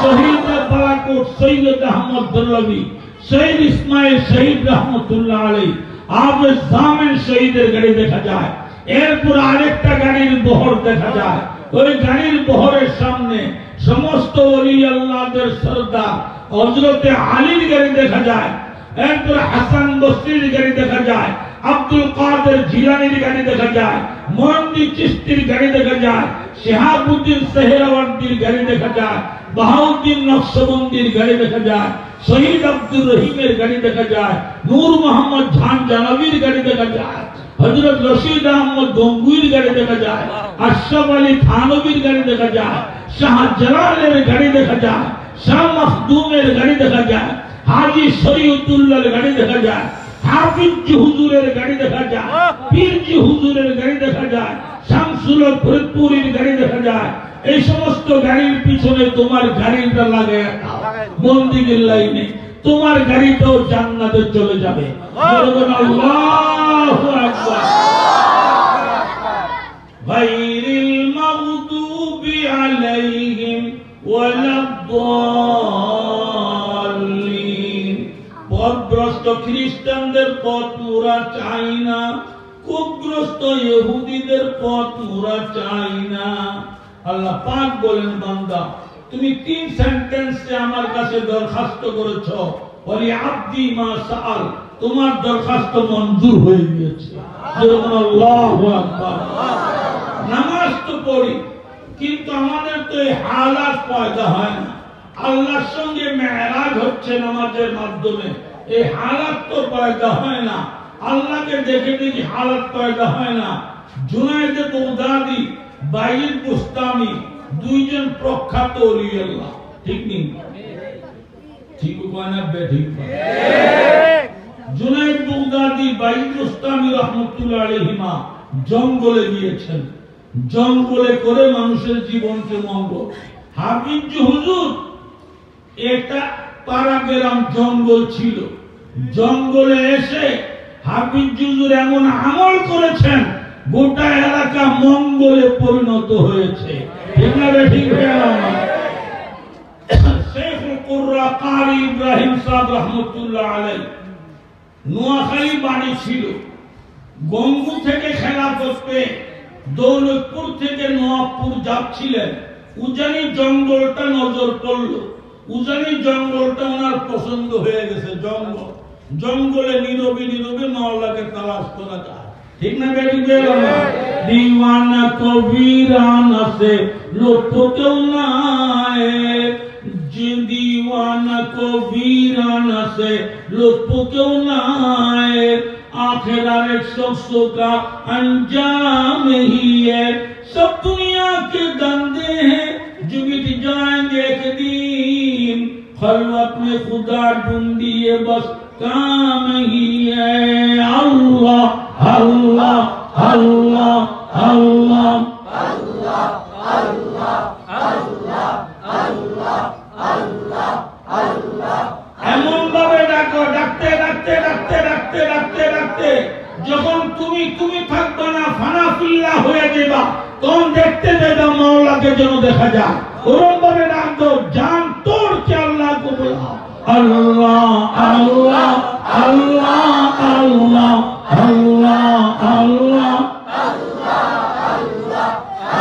শহীদে বালাকোট সৈয়দ আহমদ দরলভী, শহীদ ইসমাইল শহীদ রহমতুল্লাহ আলাইহি, হাফেজ জামিন শহীদের গাড়ি দেখা যায়। এরপর আরেকটা গাড়ির বহর দেখা যায়, ওই গাড়ির বহরের সামনে সমস্ত ওলি আল্লাহদের সরদার হযরতে আলীর গাড়ি দেখা যায়। এরপর হাসান বসরির গাড়ি দেখা যায়, আব্দুল কাদের জিলানীর গাড়ি দেখা যায়, মুহাম্মদ চিশতির গাড়ি দেখা যায়, শিহাবুদ্দিন সেহরাওয়ার্দীর গাড়ি দেখা যায়, বাহাউদ্দিন নকশবন্দির গাড়ি দেখা যায়, শহীদ আব্দুর রহিমের গাড়ি দেখা যায়, নূর মোহাম্মদ খান জানাবীর গাড়ি দেখা যায়, হযরত রশিদ আহমদ গঙ্গুইর গাড়ি দেখা যায়, আশরাফ আলী থানবীর গাড়ি দেখা যায়, শাহজালালের গাড়ি দেখা যায়, শাহ মখদুমের গাড়ি দেখা যায়, হাজী শরীয়তুল্লাহর গাড়ি দেখা যায়, হাফিজ হুজুরের গাড়ি দেখা যায়, পীরজি হুজুরের গাড়ি দেখা যায়, শামসুল ফরিদপুরের গাড়ি দেখা যায়। এই সমস্ত গাড়ির পিছনে তোমার গাড়িটা লাগে বন্দিগির লাইনে, তোমার গাড়িটাও জান্নাতে চলে যাবে। আল্লাহু আকবার। গায়রিল মাগদুবি আলাইহিম ওয়ালাদ-দাল্লিন। পথভ্রষ্ট খ্রিস্টানদের পথ মোরা চাই না, কুগ্রস্ত ইহুদিদের পথ মোরা চাই না। আল্লাহ পাক বলেন, বান্দা তুমি 3 সেন্টেন্সে আমার কাছে দরখাস্ত করেছো, ওয়ালি আব্দি মা সাআল, তোমার দরখাস্ত মঞ্জুর হয়ে গিয়েছে। আল্লাহু আকবার। নামাজ তো পড়ি, কিন্তু আমাদের তো এই হালাত পয়দা হয় না। আল্লাহর সঙ্গে মেরাজ হচ্ছে নামাজের মাধ্যমে, এই হালাত তো পয়দা হয় না। আল্লাহকে দেখে দেখি হালাত পয়দা হয় না। জুনায়েদ বাগদাদি, বাইদ বুস্তামি, দুইজন প্রখ্যাত ওলি আল্লাহ, ঠিক নেই? ঠিক না বেঠিক? জুনায়েদ বাগদাদি, বাইদ বুস্তামি রাহমাতুল্লাহ আলাইহিমা জঙ্গলে গিয়েছেন, জঙ্গলে করে মানুষের জীবনকে মঙ্গল। হাফিজ হুজুর একটা পাড়াগ্রাম জঙ্গল ছিল, জঙ্গলে এসে হাফিজ হুজুর এমন আমল করেছেন গোটা এলাকা মঙ্গলে পরিণত হয়েছে। ঠিক না ঠিক? শেখুল কুররা কারি ইব্রাহিম সাহেব রাহমাতুল্লাহ আলাইহি নোয়াখালী বাড়ি ছিল। গঙ্গু থেকে খেলাফত পেয়ে দৌলতপুর থেকে নওয়াবপুর যাচ্ছিলেন, উজানি জঙ্গলটা নজর পড়লো। উজানি জঙ্গলটা ওনার পছন্দ হয়ে গেছে। জঙ্গলে নীরবে নীরবে মাওলাকে তালাশ করা যায়। ঠিক না বেটি? दीवाना को वीराना से लुत्फ क्यों ना आए, दीवाना को वीराना से लुत्फ क्यों ना आए, आखिर एक शख्स का अंजाम ही है, सब दुनिया के धंधे हैं जो मिट जाएंगे एक दिन, खलवत में खुदा ढूंढिए बस काम ही है। अल्लाह अल्लाह अल्लाह अल्लाह अल्लाह अल्लाह अल्लाह अल्लाह अल्लाह अल्लाह। এমন ভাবে ডাকো, ডাকতে ডাকতে ডাকতে ডাকতে ডাকতে ডাকতে যখন তুমি থাকবে না, ফানা ফিল্লাহ হয়ে যাবা, তখন দেখতে যাবা মাওলাকে যেন দেখা যায়। ওরকম ভাবে ডাকো, জান তোড় কে আল্লাহকে বলো, আল্লাহ আল্লাহ আল্লাহ আল্লাহ আল্লাহ আল্লাহ আল্লাহ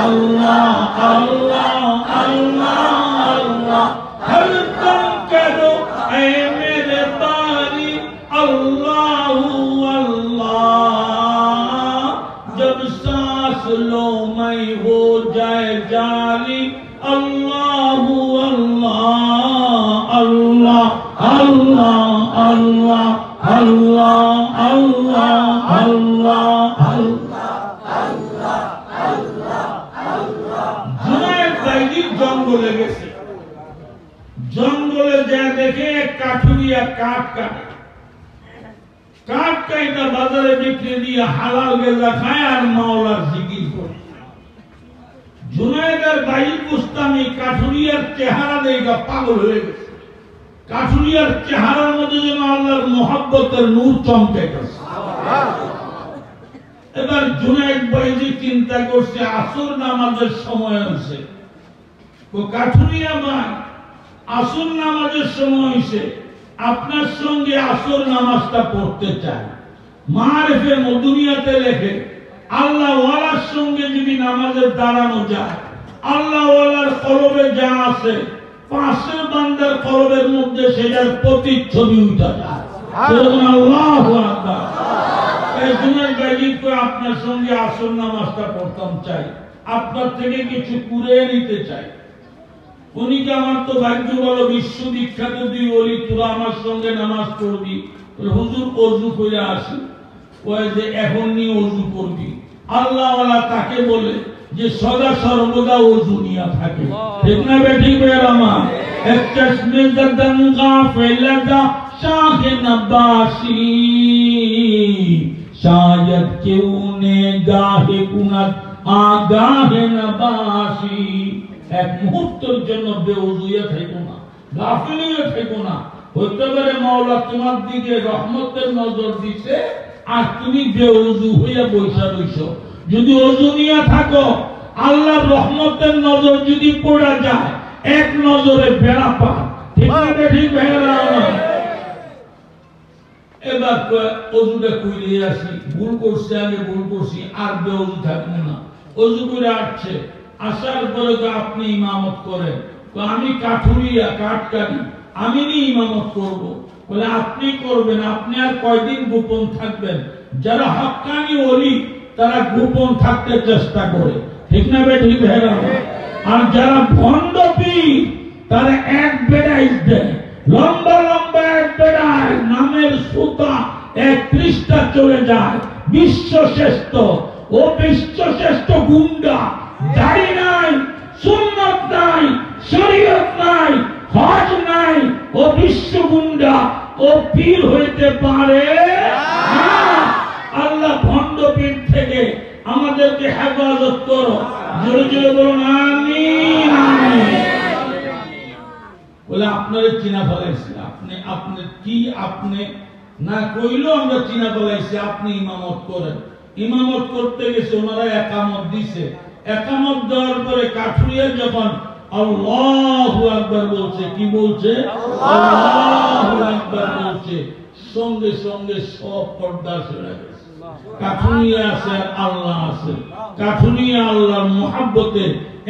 আল্লাহ আল্লাহ আল্লাহ আল্লাহ। হর দম কহো এ মেরে বারি আল্লাহু আল্লাহ, जब सांस लो मैं हो जाए जाली अल्लाहु अल्लाह अल्लाह अल्लाह अल्लाह अल्लाह अल्लाह अल्लाह अल्लाह अल्लाह अल्लाह अल्लाह। जुनायद বাইজি জঙ্গলে গেছে, জঙ্গলে যা দেখে কাঠুরিয়া কাঠ কাটে, কাঠ কাইটা বাজারে বিক্রি দিয়ে হালাল গেজা খায় আর মাওলার জিকির করে। জুনায়েদ বাইজি বুস্তামি কাঠুরিয়ার চেহারা দেখে পাগল হয়ে গেছে। কাঠুরিয়ার চেহারার মধ্যে যেন আল্লাহর মোহাব্বতের নূর চমকে গেছে। এবার জুনায়েদ বাইজি চিন্তা করছে আসর নামাজের সময় হয়েছে, কাঠুরিয়া ভাই আসর নামাজের সময় হয়েছে, আপনার সঙ্গে আসর নামাজটা পড়তে চাই। মারিফে মদুনিয়াতে লেখে আল্লাহ ওয়ালার সঙ্গে যদি নামাজে দাঁড়ানো যায়, আল্লাহ ওয়ালার কলবে যা আছে পাশের বান্দার কলবের মধ্যে সেটার প্রতিচ্ছবি উঠা যায়। আল্লাহু আকবার। এই জুনায়েদ বাইজি কই আপনার সঙ্গে আসর নামাজটা পড়তাম চাই, আপনার থেকে কিছু কুড়িয়ে নিতে চাই। উনি কি আমার তো ভাগ্য বলো বিশ্ববিখ্যাত দুই ওলি, তোরা আমার সঙ্গে নামাজ পড়বি। হুজুর ওযু করে আসি, ওই যে এখনই ওযু করবি, আল্লাহওয়ালা তাকে বলে যে সদা সর্বদা ওযু নিয়ে থাকে। ঠিক না বেঠিক বেরামা? এক চশমে গদন গাফিলতা শাহ নবাসি শায়দ কেউ নে গাহে কুনাত আগাহে নবাসি। এক মুহূর্তের জন্য বেওযুয়ে থেকো না, গাফিলিয়ে থেকো না। হতে পারে মাওলা তোমার দিকে রহমতের নজর দিছে আর তুমি বেওযু হইয়া বসা রইছো। যদি ওযু নিয়ে থাকো, আল্লাহর রহমতের নজর যদি পড়া যায়, এক নজরে বেড়া পার। ঠিক না ঠিক ভাইরা? এবার ওযুটা কইরে আসি, ভুল করছি, আগে ভুল করছি, আর বেওযু থাকবো না। ওযু করে আসছে, আসার পরে তো আপনি ইমামত করেন, তো আমি কাঠুরিয়া কাঠকারি, আমি নি ইমামত করব। বলে আপনি করবেন, আপনি আর কয়দিন গোপন থাকবেন? যারা হক্কানি ওলি তারা গোপন থাকতে চেষ্টা করে। ঠিক না বেঠিক ভাইরা? আর যারা ভণ্ড পীর তারা এক বেড়াই দেয়, লম্বা লম্বা এক বেড়ায়, নামের সুতা এক পৃষ্ঠা চলে যায়। বিশ্বশ্রেষ্ঠ ও বিশ্বশ্রেষ্ঠ গুন্ডা, দাড়ি নাই, সুন্নাত নাই, শরীয়ত নাই, হজ নাই, ও বিশ্ব গুন্ডা, ও পীর হইতে পারে না। আল্লাহ ভণ্ড পীর থেকে আমাদেরকে হেফাজত করো। জোরে জোরে বলুন আমিন আমিন। বলে আপনারে চিনা ফেলাইছি, আপনি আপনি কি আপনি না কইলো আমরা চিনা ফেলাইছি, আপনি ইমামত করেন। ইমামত করতে গেছে, ওনারা একামত দিছে। একামত দেওয়ার পরে কাঠুরিয়া যখন আল্লাহু আকবার বলছে, কি বলছে? আল্লাহু আকবার বলছে, সঙ্গে সঙ্গে সব পর্দা সরে গেছে। কাঠুরিয়া আছে আর আল্লাহ আছে। কাঠুরিয়া আল্লাহর মুহাব্বতে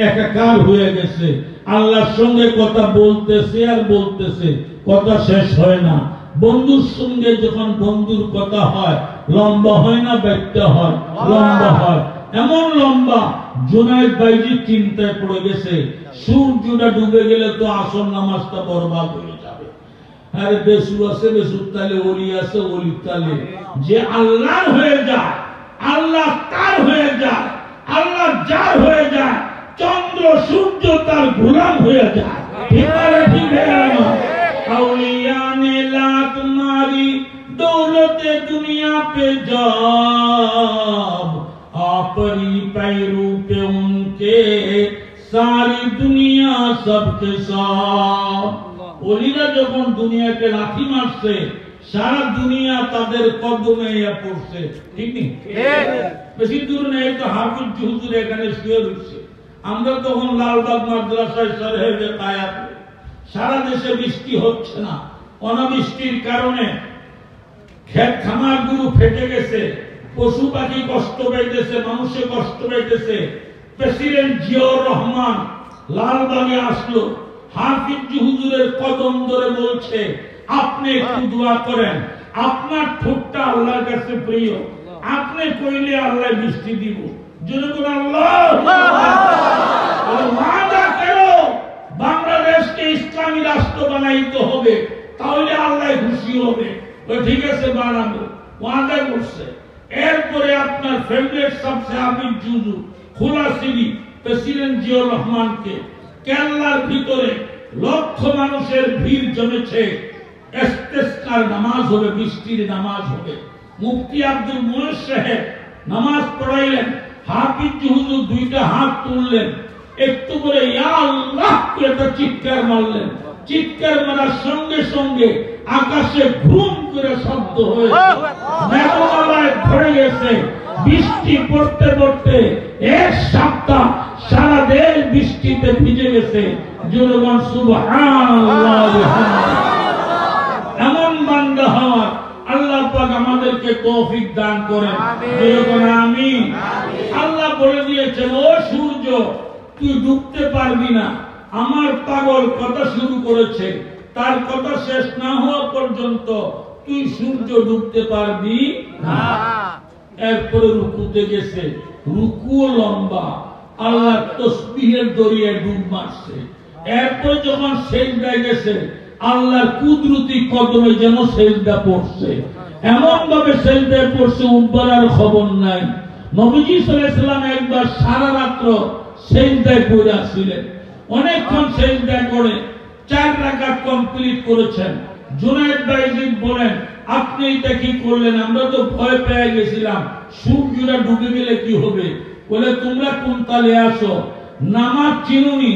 একাকার হয়ে গেছে। আল্লাহর সঙ্গে কথা বলতেছে আর বলতেছে, কথা শেষ হয় না। বন্ধুর সঙ্গে যখন বন্ধুর কথা হয়, লম্বা হয় না ব্যক্তা হয়? লম্বা হয়। এমন লম্বা, জুনায়েদ ভাইজি চিন্তায় পড়ে গেছে, সূর্যটা ডুবে গেলে তো আসর নামাজটা বরবাদ হয়ে যাবে। আরে বেসু আছে বেসুর তালে, ওলি আছে ওলির তালে। যে আল্লাহর হয়ে যায়, আল্লাহ তার হয়ে যায়, আল্লাহ যার হয়ে যায়, চন্দ্র সূর্য তার গোলাম হয়ে যায়। ঠিক আছে ঠিক আছে? আউলিয়া ने लात मारी दौलते दुनिया पे जब आपरी पैरू पे उनके सारी दुनिया सबके साथ। ওলিরা যখন দুনিয়াকে লাথি মারছে, সারা দুনিয়া তাদের কদমে পড়ছে। ঠিক নেই? বেশি দূর নেই তো হাফিজ হুজুর এখানে শুয়ে রয়েছে। আমরা তখন লালবাগ মাদ্রাসায় সরহেবে কায়াত, সারা দেশে বৃষ্টি হচ্ছে না। অনাবৃষ্টির কারণে ক্ষেত খামার গুলো ফেটে গেছে, পশু পাখি কষ্ট পাইতেছে, মানুষে কষ্ট পাইতেছে। প্রেসিডেন্ট জিয়াউর রহমান লালবাগে আসলো, হাফিজ হুজুরের কদম ধরে বলছে, আপনি একটু দোয়া করেন, আপনার ঠোঁটটা আল্লাহর কাছে প্রিয়, আপনি কইলে আল্লাহ বৃষ্টি দিব। যদি কোন আল্লাহ ওয়াদা করো বাংলাদেশকে ইসলামী রাষ্ট্র বানাইতে হবে, তাহলে আল্লাহ খুশি হবে। ঠিক আছে, বানাবো, ওয়াদা করছে। এরপরে আপনার ফেভারিট সবচেয়ে হাফিজ হুজুর খোলাসিরি প্রেসিডেন্ট জিয়াউর রহমানকে কেল্লার ভিতরে লক্ষ মানুষের ভিড় জমেছে, ইস্তেসকার নামাজ হবে, বৃষ্টির নামাজ হবে। মুফতি আব্দুল মুইন সাহেব নামাজ পড়াইলেন, হাফিজ হুজুর দুইটা হাত তুললেন, একটু করে ইয়া আল্লাহ করে একটা চিৎকার মারলেন। চিৎকার মারার সঙ্গে সঙ্গে আকাশে ঘুম করে শব্দ হয়ে মেঘমালায় ভরে গেছে। বৃষ্টি পড়তে পড়তে এক সপ্তাহ সারা দেশ বৃষ্টিতে ভিজে গেছে। জোরবান সুবহানাল্লাহ। এমন বান্দা হওয়ার আল্লাহ পাক আমাদেরকে তৌফিক দান করেন। আমিন। আল্লাহ বলে দিয়েছেন, ও সূর্য তুই ডুবতে পারবি না। আমার পাগল কথা শুরু করেছে, তার কথা শেষ না হওয়া পর্যন্ত তুই সূর্য ডুবতে পারবি না। এরপরে রুকুতে গেছে, রুকুও লম্বা, আল্লাহ তসবিহের দরিয়ায় ডুব মারছে। এরপর যখন সেজদায় গেছে, আল্লাহর কুদরতি কদমে যেন সেজদা পড়ছে, এমন ভাবে সেজদায় পড়ছে উঠবার আর খবর নাই। নবীজি সাল্লাল্লাহু আলাইহি ওয়াসাল্লাম একবার সারা রাত্র সেজদায় পড়ে আসছিলেন, অনেকক্ষণ সেজদায় করে 4 রাকাত কমপ্লিট করেছেন। জুনায়েদ বাইজিদ বলেন, আপনি এটা কি করলেন? আমরা তো ভয় পেয়ে গেছিলাম, সূর্যটা ডুবে গেলে কি হবে। বলে, তোমরা কোন তালে আসো, নামাজ চিনুনি,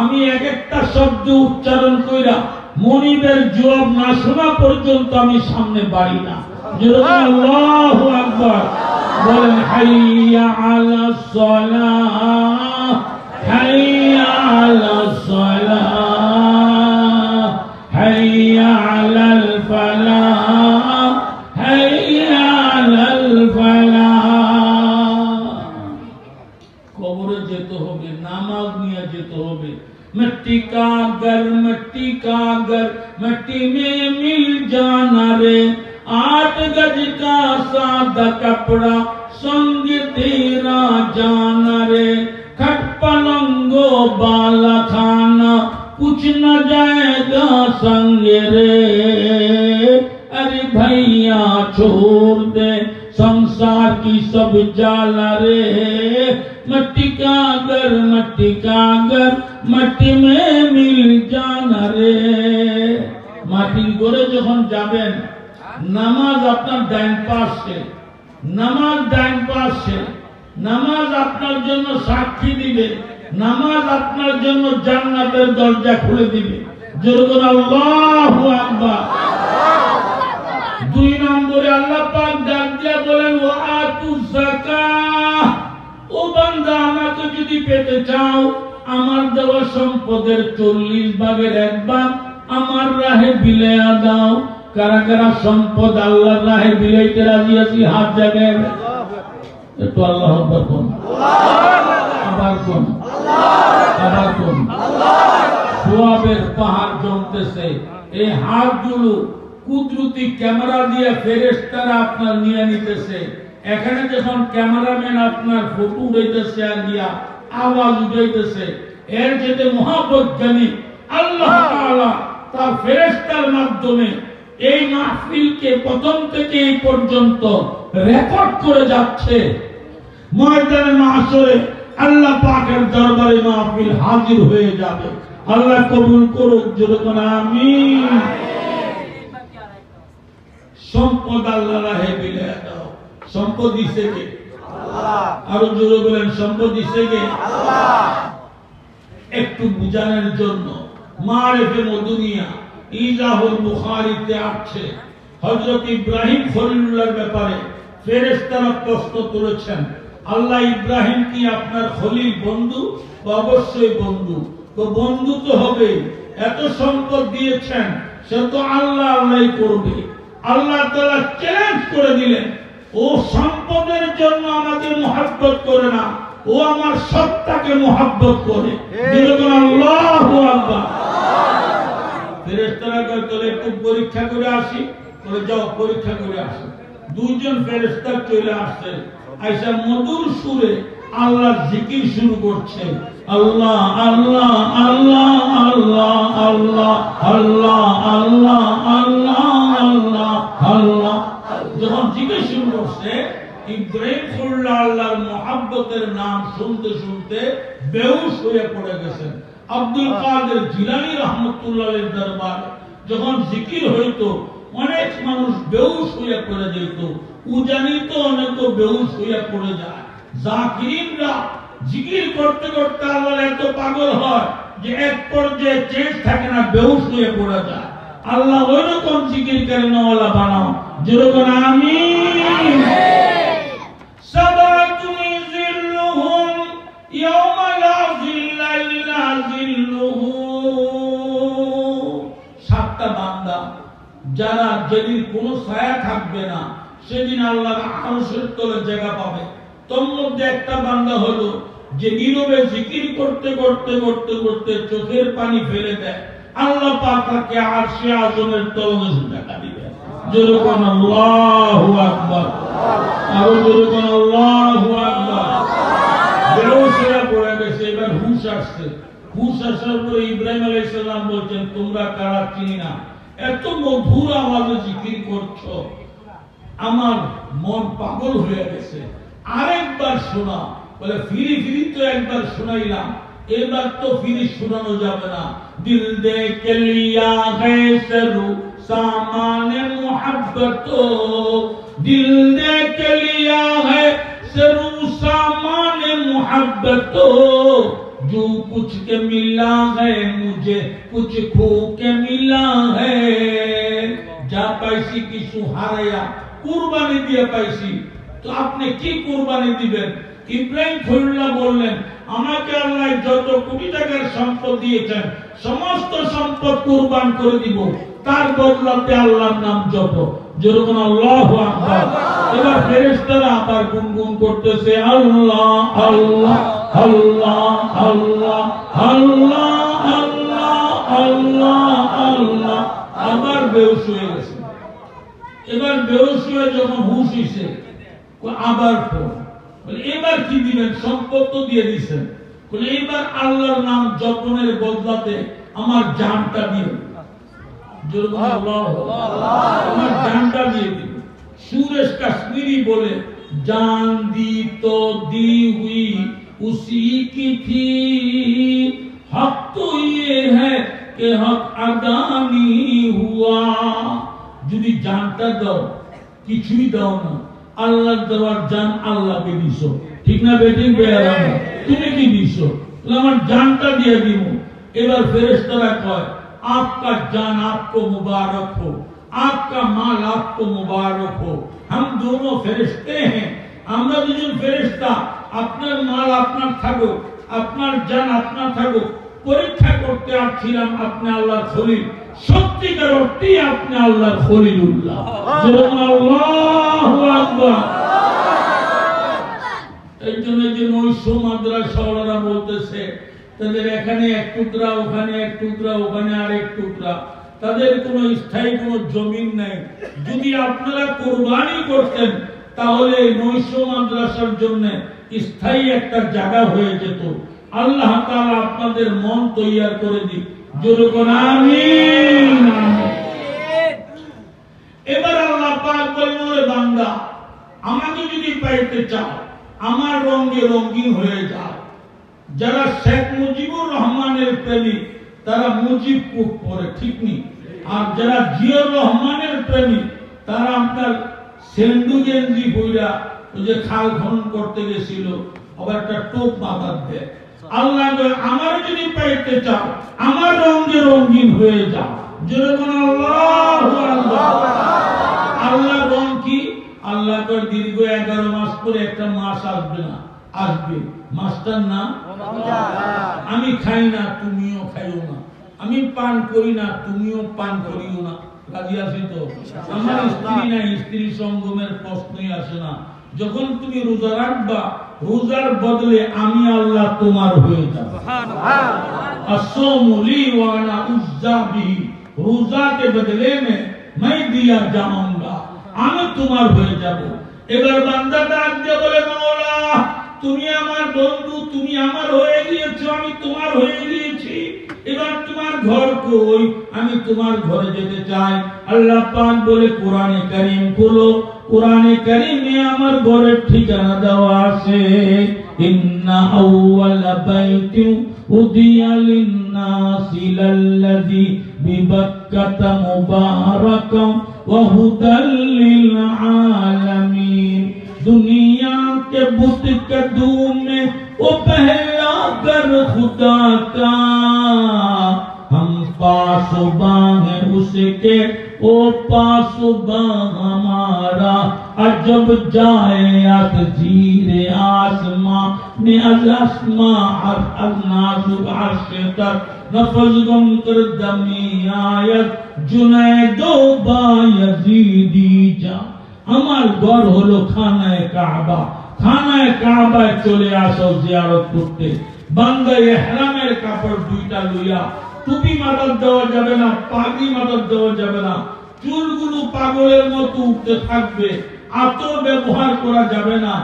আমি এক একটা শব্দ উচ্চারণ কইরা মনিবের জবাব না শোনা পর্যন্ত আমি সামনে বাড়ি না। আল্লাহু আকবার বলেন, হাইয়া আলাস সালাহ, হাইয়া আলাস সালাহ, হাইয়া আলাল ফালাহ, হাইয়া আলাল ফালাহ। কবরে যেতে হবে, নামাজ নিয়ে যেতে হবে। मिट्टी का घर मिट्टी में मिल जाना रे, 8 गज का सादा कपड़ा संग तेरा जाना रे, खट पलंगो बाला खाना कुछ न जाएगा संग रे, अरे भैया छोड़ दे संसार की सब जाला रे, मिट्टी का घर मिट्टी में मिल जाना रे। মাটির ঘরে যখন যাবেন, নামাজ আপনার ডাইন পাশে, নামাজ ডাইন পাশে, নামাজ আপনার জন্য সাক্ষী দিবে, নামাজ আপনার জন্য জান্নাতের দরজা খুলে দিবে। যেরকম আল্লাহু আকবার। 2 নম্বরে আল্লাহ পাক ডাক দিয়ে বলেন, ওয়া আতু যাকাহ, ও বান্দা আমাকে যদি পেতে চাও, আমার দেওয়া সম্পদের 40 ভাগের 1 ভাগ আমার রাহে বিলায়া দাও। কারা কারা সম্পদ আল্লাহর রাহে বিলাইতে রাজি আছি? হাত জাগায় একটু আল্লাহু আকবার কোন, আবার কোন, আবার কোন। সওয়াবের পাহাড় জমতেছে। এই হাতগুলো কুদরতি ক্যামেরা দিয়ে ফেরেশতারা আপনার নিয়ে নিতেছে। এখানে যখন ক্যামেরাম্যান আপনার ফটো উঠাইতেছে আর দিয়া আওয়াজ উঠাইতেছে, এর যেতে মহাবৈজ্ঞানিক আল্লাহ তাআলা তার ফেরেশতার মাধ্যমে এই মাহফিলকে প্রথম থেকে এই পর্যন্ত রেকর্ড করে যাচ্ছে। ময়দানে মাহশরে আল্লাহ পাকের দরবারে মাহফিল হাজির হয়ে যাবে। আল্লাহ কবুল করুক, যেরকম আমিন। সম্পদ আল্লাহর রাহে বিলায়া দাও। সম্পদ দিছে কে? আল্লাহ। আরো জোরে বলেন, সম্পদ দিছে কে? আল্লাহ। একটু বুঝানোর জন্য মারিফে মদুনিয়া ইজাহুল বুখারীতে আছে, হযরত ইব্রাহিম খলিলুল্লাহর ব্যাপারে ফেরেশতারা প্রশ্ন তুলেছেন, আল্লাহ ইব্রাহিম কি আপনার খলিল বন্ধু? অবশ্যই বন্ধু। তো বন্ধু তো হবে, এত সম্পদ দিয়েছেন, সে তো আল্লাহ আল্লাহই করবে। আল্লাহ তাআলা চ্যালেঞ্জ করে দিলেন, ও সম্পদের জন্য আমাকে মুহাব্বত করে না, ও আমার সত্তাকে মুহাব্বত করে। যেরকম আল্লাহু আকবার। ফেরেশতারা কয়, তোরে একটু পরীক্ষা করে আসি। তোরে যাও পরীক্ষা করে আসো। 2 জন ফেরেশতা চলে আসছে, আয়েশা মধুর সুরে আল্লাহর জিকির শুরু করছে, আল্লাহ আল্লাহ আল্লাহ আল্লাহ আল্লাহ আল্লাহ আল্লাহ আল্লাহ আল্লাহ আল্লাহ। যখন জিকির শুরু করছে, ইব্রাহিম খলিলুল্লাহ আল্লাহর মুহাব্বতের নাম শুনতে শুনতে বেহুশ হয়ে পড়ে গেছেন। আব্দুল কাদের জিলানী রাহমাতুল্লাহ আলাইহির দরবারে যখন জিকির হইতো, অনেক মানুষ বেহুশ হয়ে পড়ে যেত। উজানি তো অনেক বেহুশ হয়ে পড়ে যায়। জাকিরিনরা জিকির করতে করতে আল্লাহর এত পাগল হয় যে এক পর্যায়ে চেঞ্জ থাকে না, বেহুশ হয়ে পড়ে যায়। আল্লাহ ওইরকম জিকির করেনওয়ালা বানাও, যেরকম আমিন। সাবাতুন জিল্লুহুম ইয়াওমা লা জিল্লা ইল্লা জিল্লুহু। 7টা বান্দা যারা যেদিন কোনো ছায়া থাকবে না, সেদিন আল্লাহর আরশের তলে জায়গা পাবে। তোর মধ্যে একটা বান্দা হলো যে নীরবে জিকির করতে করতে করতে করতে চোখের পানি ফেলে দেয়, আল্লাহ পাক তাকে আরশে আযমের তলদেশে জায়গা দিবে। যেরকম আল্লাহু আকবার, আরো যেরকম আল্লাহু আকবার। বেহুশ হয়ে পড়ে গেছে, এবার হুশ আসছে। হুশ আসার পরে ইব্রাহিম আলাইহিস সালাম বলছেন তোমরা কারা চিনি না, এত মধুর আওয়াজে জিকির করছো আমার মন পাগল হয়ে গেছে, আরেকবার শোনা। বলে ফিরি ফিরি তো একবার শোনাইলাম, এবার তো ফিরি শোনানো যাবে না। দিল দে কে লিয়া है सरू सामान मोहब्बत, दिल दे के लिया है सरू सामान मोहब्बत, जो कुछ के मिला है मुझे कुछ खो के मिला है। যা পাইছি কিছু হারাইয়া কুরবানি দিয়ে পাইছি, তো আপনি কি কুরবানি দিবেন? ইব্রাহিম খলিলুল্লাহ বললেন আমাকে আল্লাহ যত কোটি টাকার সম্পদ দিয়েছেন সমস্ত সম্পদ কুরবান করে দিব, তার বদলাতে আল্লাহর নাম জপ। যেরকম আল্লাহু আকবার। এবার ফেরেশতারা আবার গুনগুন করতেছে আল্লাহ আল্লাহ আল্লাহ আল্লাহ আল্লাহ আল্লাহ আল্লাহ আল্লাহ। আবার বেহুশ হয়ে গেছে। এবার বেহুশ হয়ে যখন হুশ হইছে আবার ফোন, বলে এবার কি দিবেন? সম্পদ তো দিয়ে দিয়েছেন, বলে এবার আল্লাহর নাম জপনের বদলাতে আমার জানটা দিও। আমার জানটা দিয়ে দিও। সুরেশ কাশ্মীরি বলে जान दी तो दी हुई उसी की थी, हक तो ये है कि हक अदा नहीं हुआ। যদি জানটা দাও কিছুই দাও না, আল্লাহর দেওয়ার জান আল্লাহকে দিছো, ঠিক না বেটি? তুমি কি দিছো? আমার জানটা দিয়ে দিব। এবার ফেরেশতারা কয় आपका जान आपको मुबारक हो, आपका माल आपको मुबारक हो। हम दोनों फरिश्ते हैं, আমরা দুজন ফেরেশতা, আপনার মাল আপনার থাকুক, আপনার জান আপনার থাকুক। পরীক্ষা করতে আসছিলাম আপনি আল্লাহর খলিল, সত্যিকার অর্থে আপনি আল্লাহর খলিলুল্লাহ। আল্লাহু আকবার। এই জন্য যে নৈশ মাদ্রাসাওয়ালারা বলতেছে তাদের এখানে এক টুকরা, ওখানে এক টুকরা, ওখানে আরেক টুকরা, তাদের কোনো স্থায়ী কোনো জমিন নাই। যদি আপনারা কুরবানি করতেন তাহলে নৈশ মাদ্রাসার জন্য স্থায়ী একটা জায়গা হয়ে যেত। আল্লাহ তাআলা আপনাদের মন তৈয়ার করে দিক। জোরে কোন আমিন। এবার আল্লাহ পাক বলেন ওরে বান্দা, আমাকে যদি পাইতে চাও আমার রঙে রঙিন হয়ে যাও। যারা শেখ মুজিবুর রহমানের প্রেমিক তারা মুজিব কুক পরে, ঠিক নেই? আর যারা জিয়াউর রহমানের প্রেমিক তারা আপনার সেন্ডু গেঞ্জি পইরা ওই যে খাল খনন করতে গেছিল আবার একটা টোপ মাথার দেয়। আল্লাহ আমার যদি পাইতে চাও আমার রঙে রঙিন হয়ে যাও। যেরকম আল্লাহু আকবার। আল্লাহ রং কি? আল্লাহ কর দীর্ঘ 11 মাস পরে একটা মাস আসবে না, আসবে। মাসটার নাম আমি খাই না তুমিও খাইও না, আমি পান করি না তুমিও পান করিও না। রাজি আছি তো? আমার স্ত্রী নাই, স্ত্রী সঙ্গমের প্রশ্নই আসে না। যখন তুমি রোজা রাখবা রোজার বদলে আমি আল্লাহ তোমার হয়ে যাব। আসসামুলি ওয়া আনা উজ্জাবি, রোজা के बदले में मैं दिया जाऊंगा, আমি তোমার হয়ে যাব। এবার বান্দা ডাক দিয়ে বলে মাওলা তুমি আমার বন্ধু, তুমি আমার হয়ে গিয়েছো, আমি তোমার হয়ে গিয়েছি। এবার তোমার ঘর কই? আমি তোমার ঘরে যেতে চাই। আল্লাহ পাক বলে কোরআনে কারীম খুলো, কোরআনে কারীমে আমার ঘরের ঠিকানা দেওয়া আছে। ইন্না আউওয়ালা বাইতিন উদিয়া লিন-নাসি লাল্লাযী বিবাক্কাতা মুবারাকান ওয়া হুদাল লিল আলামিন। दुनिया के बुत कदूम में वो पहला कर खुदा का, हम पासुबा है उसके वो पासुबा हमारा। अजब जाए अत जीरे आसमां ने अज़स्मा अज़नासुब अर्श तक नफज गम कर दमी आयत जुनैदो बायजीदी जा। আমার ঘর হলো খানায়ে কাবা, খানায়ে কাবায় চলে আসো জিয়ারত করতে। বান্দা ইহরামের কাপড় দুইটা লইয়া, টুপি মাথায় দেওয়া যাবে না, পাগড়ি মাথায় দেওয়া যাবে না, চুলগুলো পাগলের মতো উঠতে থাকবে, আতর ব্যবহার করা যাবে না।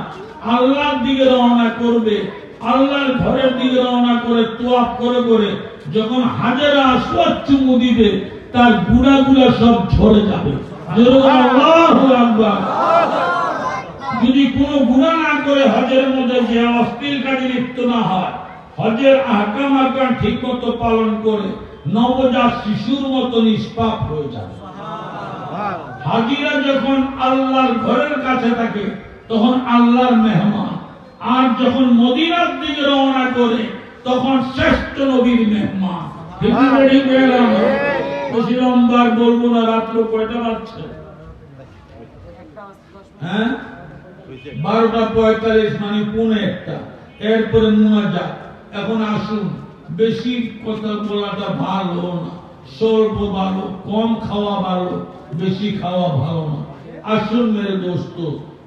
আল্লাহর দিকে রওনা করবে, আল্লাহর ঘরের দিকে রওনা করে তোয়াফ করে করে যখন হাজারে আসওয়াদ চুমু দিবে তার গুনাহগুলো সব ঝরে যাবে। আল্লাহু আকবার। যদি কোনো গুনাহ না করে হজের মধ্যে যে অশ্লীল কাজে লিপ্ত না হয়, হজের আহকাম ঠিক মতো পালন করে নবজাত শিশুর মতো নিষ্পাপ হয়ে যাবে। হাজিরা যখন আল্লাহর ঘরের কাছে থাকে তখন আল্লাহর মেহমান, আর যখন মদিনার দিকে রওনা করে তখন শ্রেষ্ঠ নবীর মেহমান। বেশি লম্বার বলবো না, রাত্র কয়টা বাজছে? হ্যাঁ, 12:45, মানে পৌনে 1টা। এরপরে মুনাজাত। এখন আসুন, বেশি কথা বলাটা ভালো না, স্বল্প ভালো, কম খাওয়া ভালো, বেশি খাওয়া ভালো না। আসুন মেরে দোস্ত,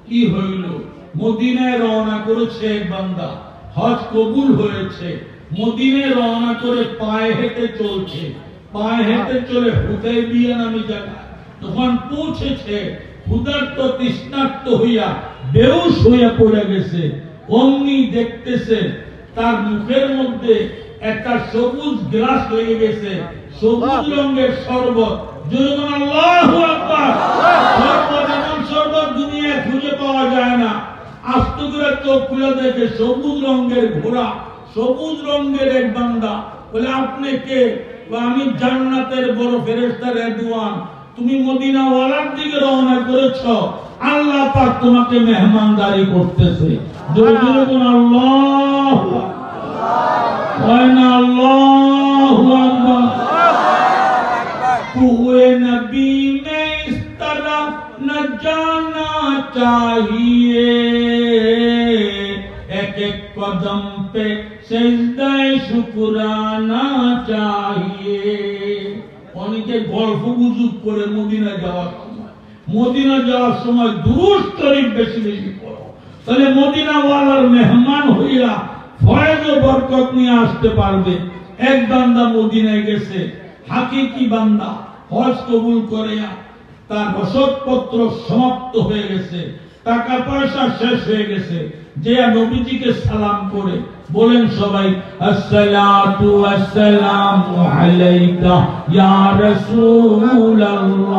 কি হইল? মদিনায় রওনা করেছে এক বান্দা, হজ কবুল হয়েছে, মদিনায় রওনা করে পায়ে হেঁটে চলছে, পায়ে হেঁটে চলে হুদায়বিয়া নামে জায়গায় তখন পৌঁছেছে, ক্ষুধার্ত তৃষ্ণার্ত হইয়া বেহুশ হইয়া পড়ে গেছে। অমনি দেখতেছে তার মুখের মধ্যে একটা সবুজ গ্লাস লেগে গেছে, সবুজ রঙের শরবত। যখন আল্লাহু আকবার, শরবত এমন শরবত দুনিয়ায় খুঁজে পাওয়া যায় না। আস্ত করে চোখ খুলে দেখে সবুজ রঙের ঘোড়া, সবুজ রঙের এক বান্দা। বলে, আপনি কে? আমি জান্নাতের বড় ফেরেশতা রেদওয়ান। তুমি মদিনা ওয়ালার দিকে রওনা করেছ, আল্লাহ পাক তোমাকে মেহমানদারি করতেছে। জোরে জোরে বলুন আল্লাহু আকবার। কুয়ে নবী মে ইস तरह न जाना चाहिए, एक एक कदम पे सिजदाए शुक्राना चाहिए। অনেকে গল্প গুজব করে মদিনা যাওয়ার সময় দুরূদ শরীফ বেশি বেশি পড়ো, তাহলে মদিনা ওয়ালার মেহমান হইয়া ফয়েজ ও বরকত নিয়ে আসতে পারবে। এক বান্দা মদিনায় গেছে, হাকিকি বান্দা, হজ কবুল করে তার রসদপত্র সমাপ্ত হয়ে গেছে, টাকা পয়সা শেষ হয়ে গেছে, যে নবীজিকে সালাম করে বলেন সবাই, আসসালাতু ওয়াসসালামু আলাইকা ইয়া রাসূলুল্লাহ,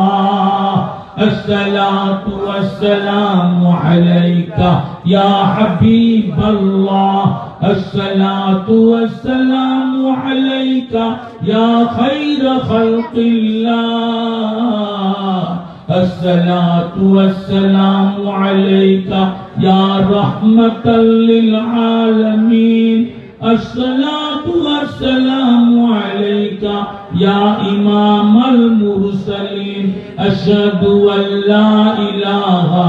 আসসালাতু ওয়াসসালামু আলাইকা ইয়া হাবিবাল্লাহ, আসসালাতু ওয়াসসালামু আলাইকা ইয়া খায়রা খালকিল্লাহ, আসসালাতু ওয়াসসালামু আলাইকা ইয়া রাহমাতাল লিল আলামিন, আসসালাতু ওয়াসসালামু আলাইকা ইয়া ইমামাল মুরসালিন, আশহাদু আল্লা ইলাহা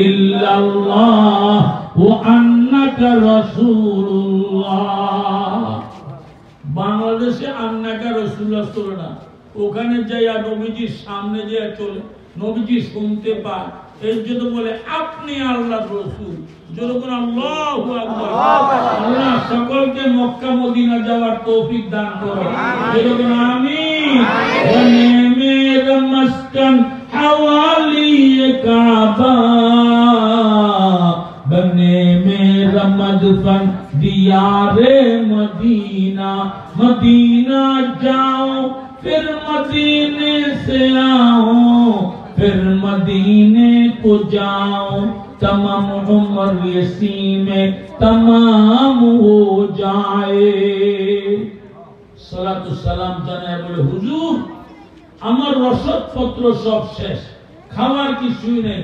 ইল্লাল্লাহ ওয়া আন্নাকা রাসূলুল্লাহ। বাংলাদেশে আন্নাকা রাসূলুল্লাহ চলে না, ওখানে যাইয়া নবীজির সামনে যাইয়া চলে, নবীজি শুনতে পায়, এর জন্য বলে আপনি আল্লাহর রাসূল। যখন আল্লাহু আকবার। আল্লাহ সকলকে মক্কা মদিনা যাওয়ার তৌফিক দান করো, যখন আমিন। বনে মেরা মাসকান হাওয়ালি কাবা, বনে মেরা মদফন দিয়ারে মদিনা, मदीना जाओ फिर मदीने से आओ, फिर मदीने को जाओ, तमाम उम्र इसी में तमाम हो जाए। सलातु सलाम জানায় বলে, হুজুর আমার রসদপত্র সব শেষ, খাবার কিছুই নেই,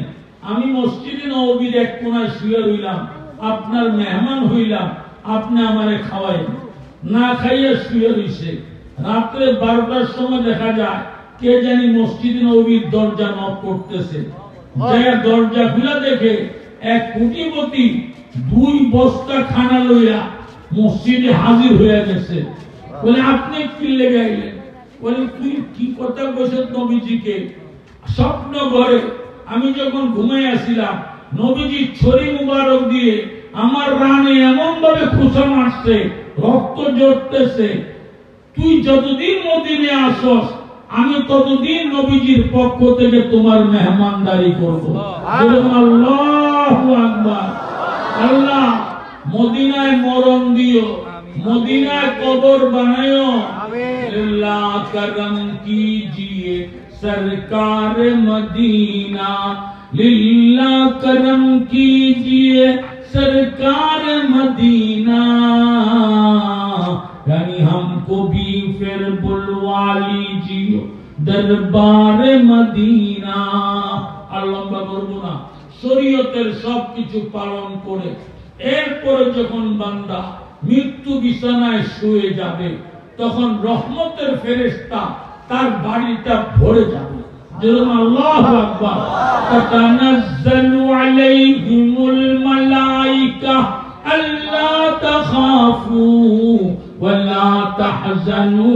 আমি মসজিদে নববীর এক কোণায় শুয়ে রইলাম, আপনার মেহমান হইলাম, আপনি আমারে খাওয়াইলেন, না খাইয়ে শুয়ে রইছে। রাত্রে 12টার সময় দেখা যায় কে জানি মসজিদে নববীর দরজা নক করতেছে, যে দরজা খুলে দেখে এক কোটিপতি 2 বস্তা খানা লইয়া মসজিদে হাজির হয়ে গেছে। বলে, আপনি কি লেগে আইলেন? বলে, তুই কি কথা কইছ নবীজিকে? স্বপ্ন ঘরে আমি যখন ঘুমাই আসিলাম, নবীজি ছড়ি মুবারক দিয়ে আমার রানে এমন ভাবে খোঁচা মারছে, রক্ত ঝরতেছে। তুই যতদিন মদিনে আসস, আমি ততদিন নবীজির পক্ষ থেকে তোমার মেহমানদারি করব। আল্লাহু আকবার। আল্লাহ মদিনায় মরণ দিও, মদিনায় কবর বানায়ো। আল্লাহ করম कीजिए सरकार मदीना, लिल्लाह करम कीजिए सरकार मदीना, यानी हमको भी फिर बुलवा लीजिए दरबार मदीना। আল্লাহ বলবো না, শরীয়তের সবকিছু পালন করে এরপরে যখন বান্দা মৃত্যু বিছানায় শুয়ে যাবে তখন রহমতের ফেরেশতা তার বাড়িটা ভরে যাবে। যেরকম আল্লাহু আকবার, তাতানাজ্জালু আলাইহিমুল মালাইকা আল্লা তাখাফু ওয়া লা তাহজানু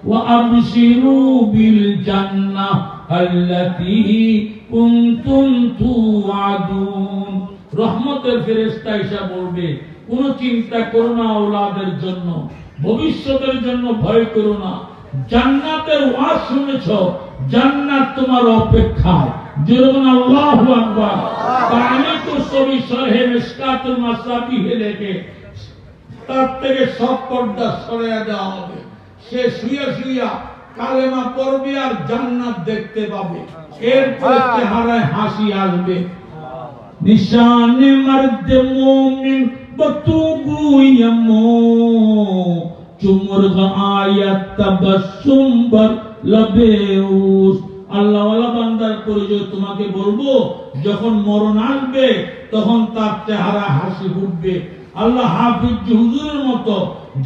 ওয়া আবশিরু বিল জান্নাহ আল্লাতী কুনতুম তুআদুন। রহমতের ফেরেশতা এসে বলবে, কোনো চিন্তা করো না আওলাদের জন্য, ভবিষ্যতের জন্য ভয় করো না, জান্নাতের ওয়াজ শুনেছো, জান্নাত তোমার অপেক্ষায়। যেরকম আল্লাহু আকবার। আমি তো সবই শরহে মিশকাতুল মাসাবিহে লেখে তার থেকে সব পর্দা সরিয়ে দেওয়া হবে। সে শুয়ে শুয়ে কালেমা পড়বে আর জান্নাত দেখতে পাবে, এরপরে চেহারায় হাসি আসবে। নিশানে মর্দ মুমিন বতুগু ইয়ামো চুমুরগ আয়াত তাবাসসুম বার লবেউস। আল্লাহ ওয়ালা বান্দার পরিচয় তোমাকে বলবো, যখন মরণ আসবে তখন তার চেহারা হাসি ফুটবে। আল্লাহ হাফিজ হুজুরের মতো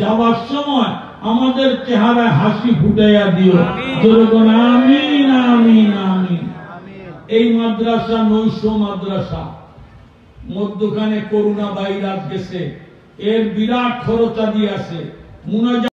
যাওয়ার সময় আমাদের চেহারায় হাসি ফুটাইয়া দিও। যেরকম আমিন আমিন আমিন। এই মাদ্রাসা নৈশ মাদ্রাসা, মধ্যখানে করোনা ভাইরাস গেছে, এর বিরাট খরচাদি আছে।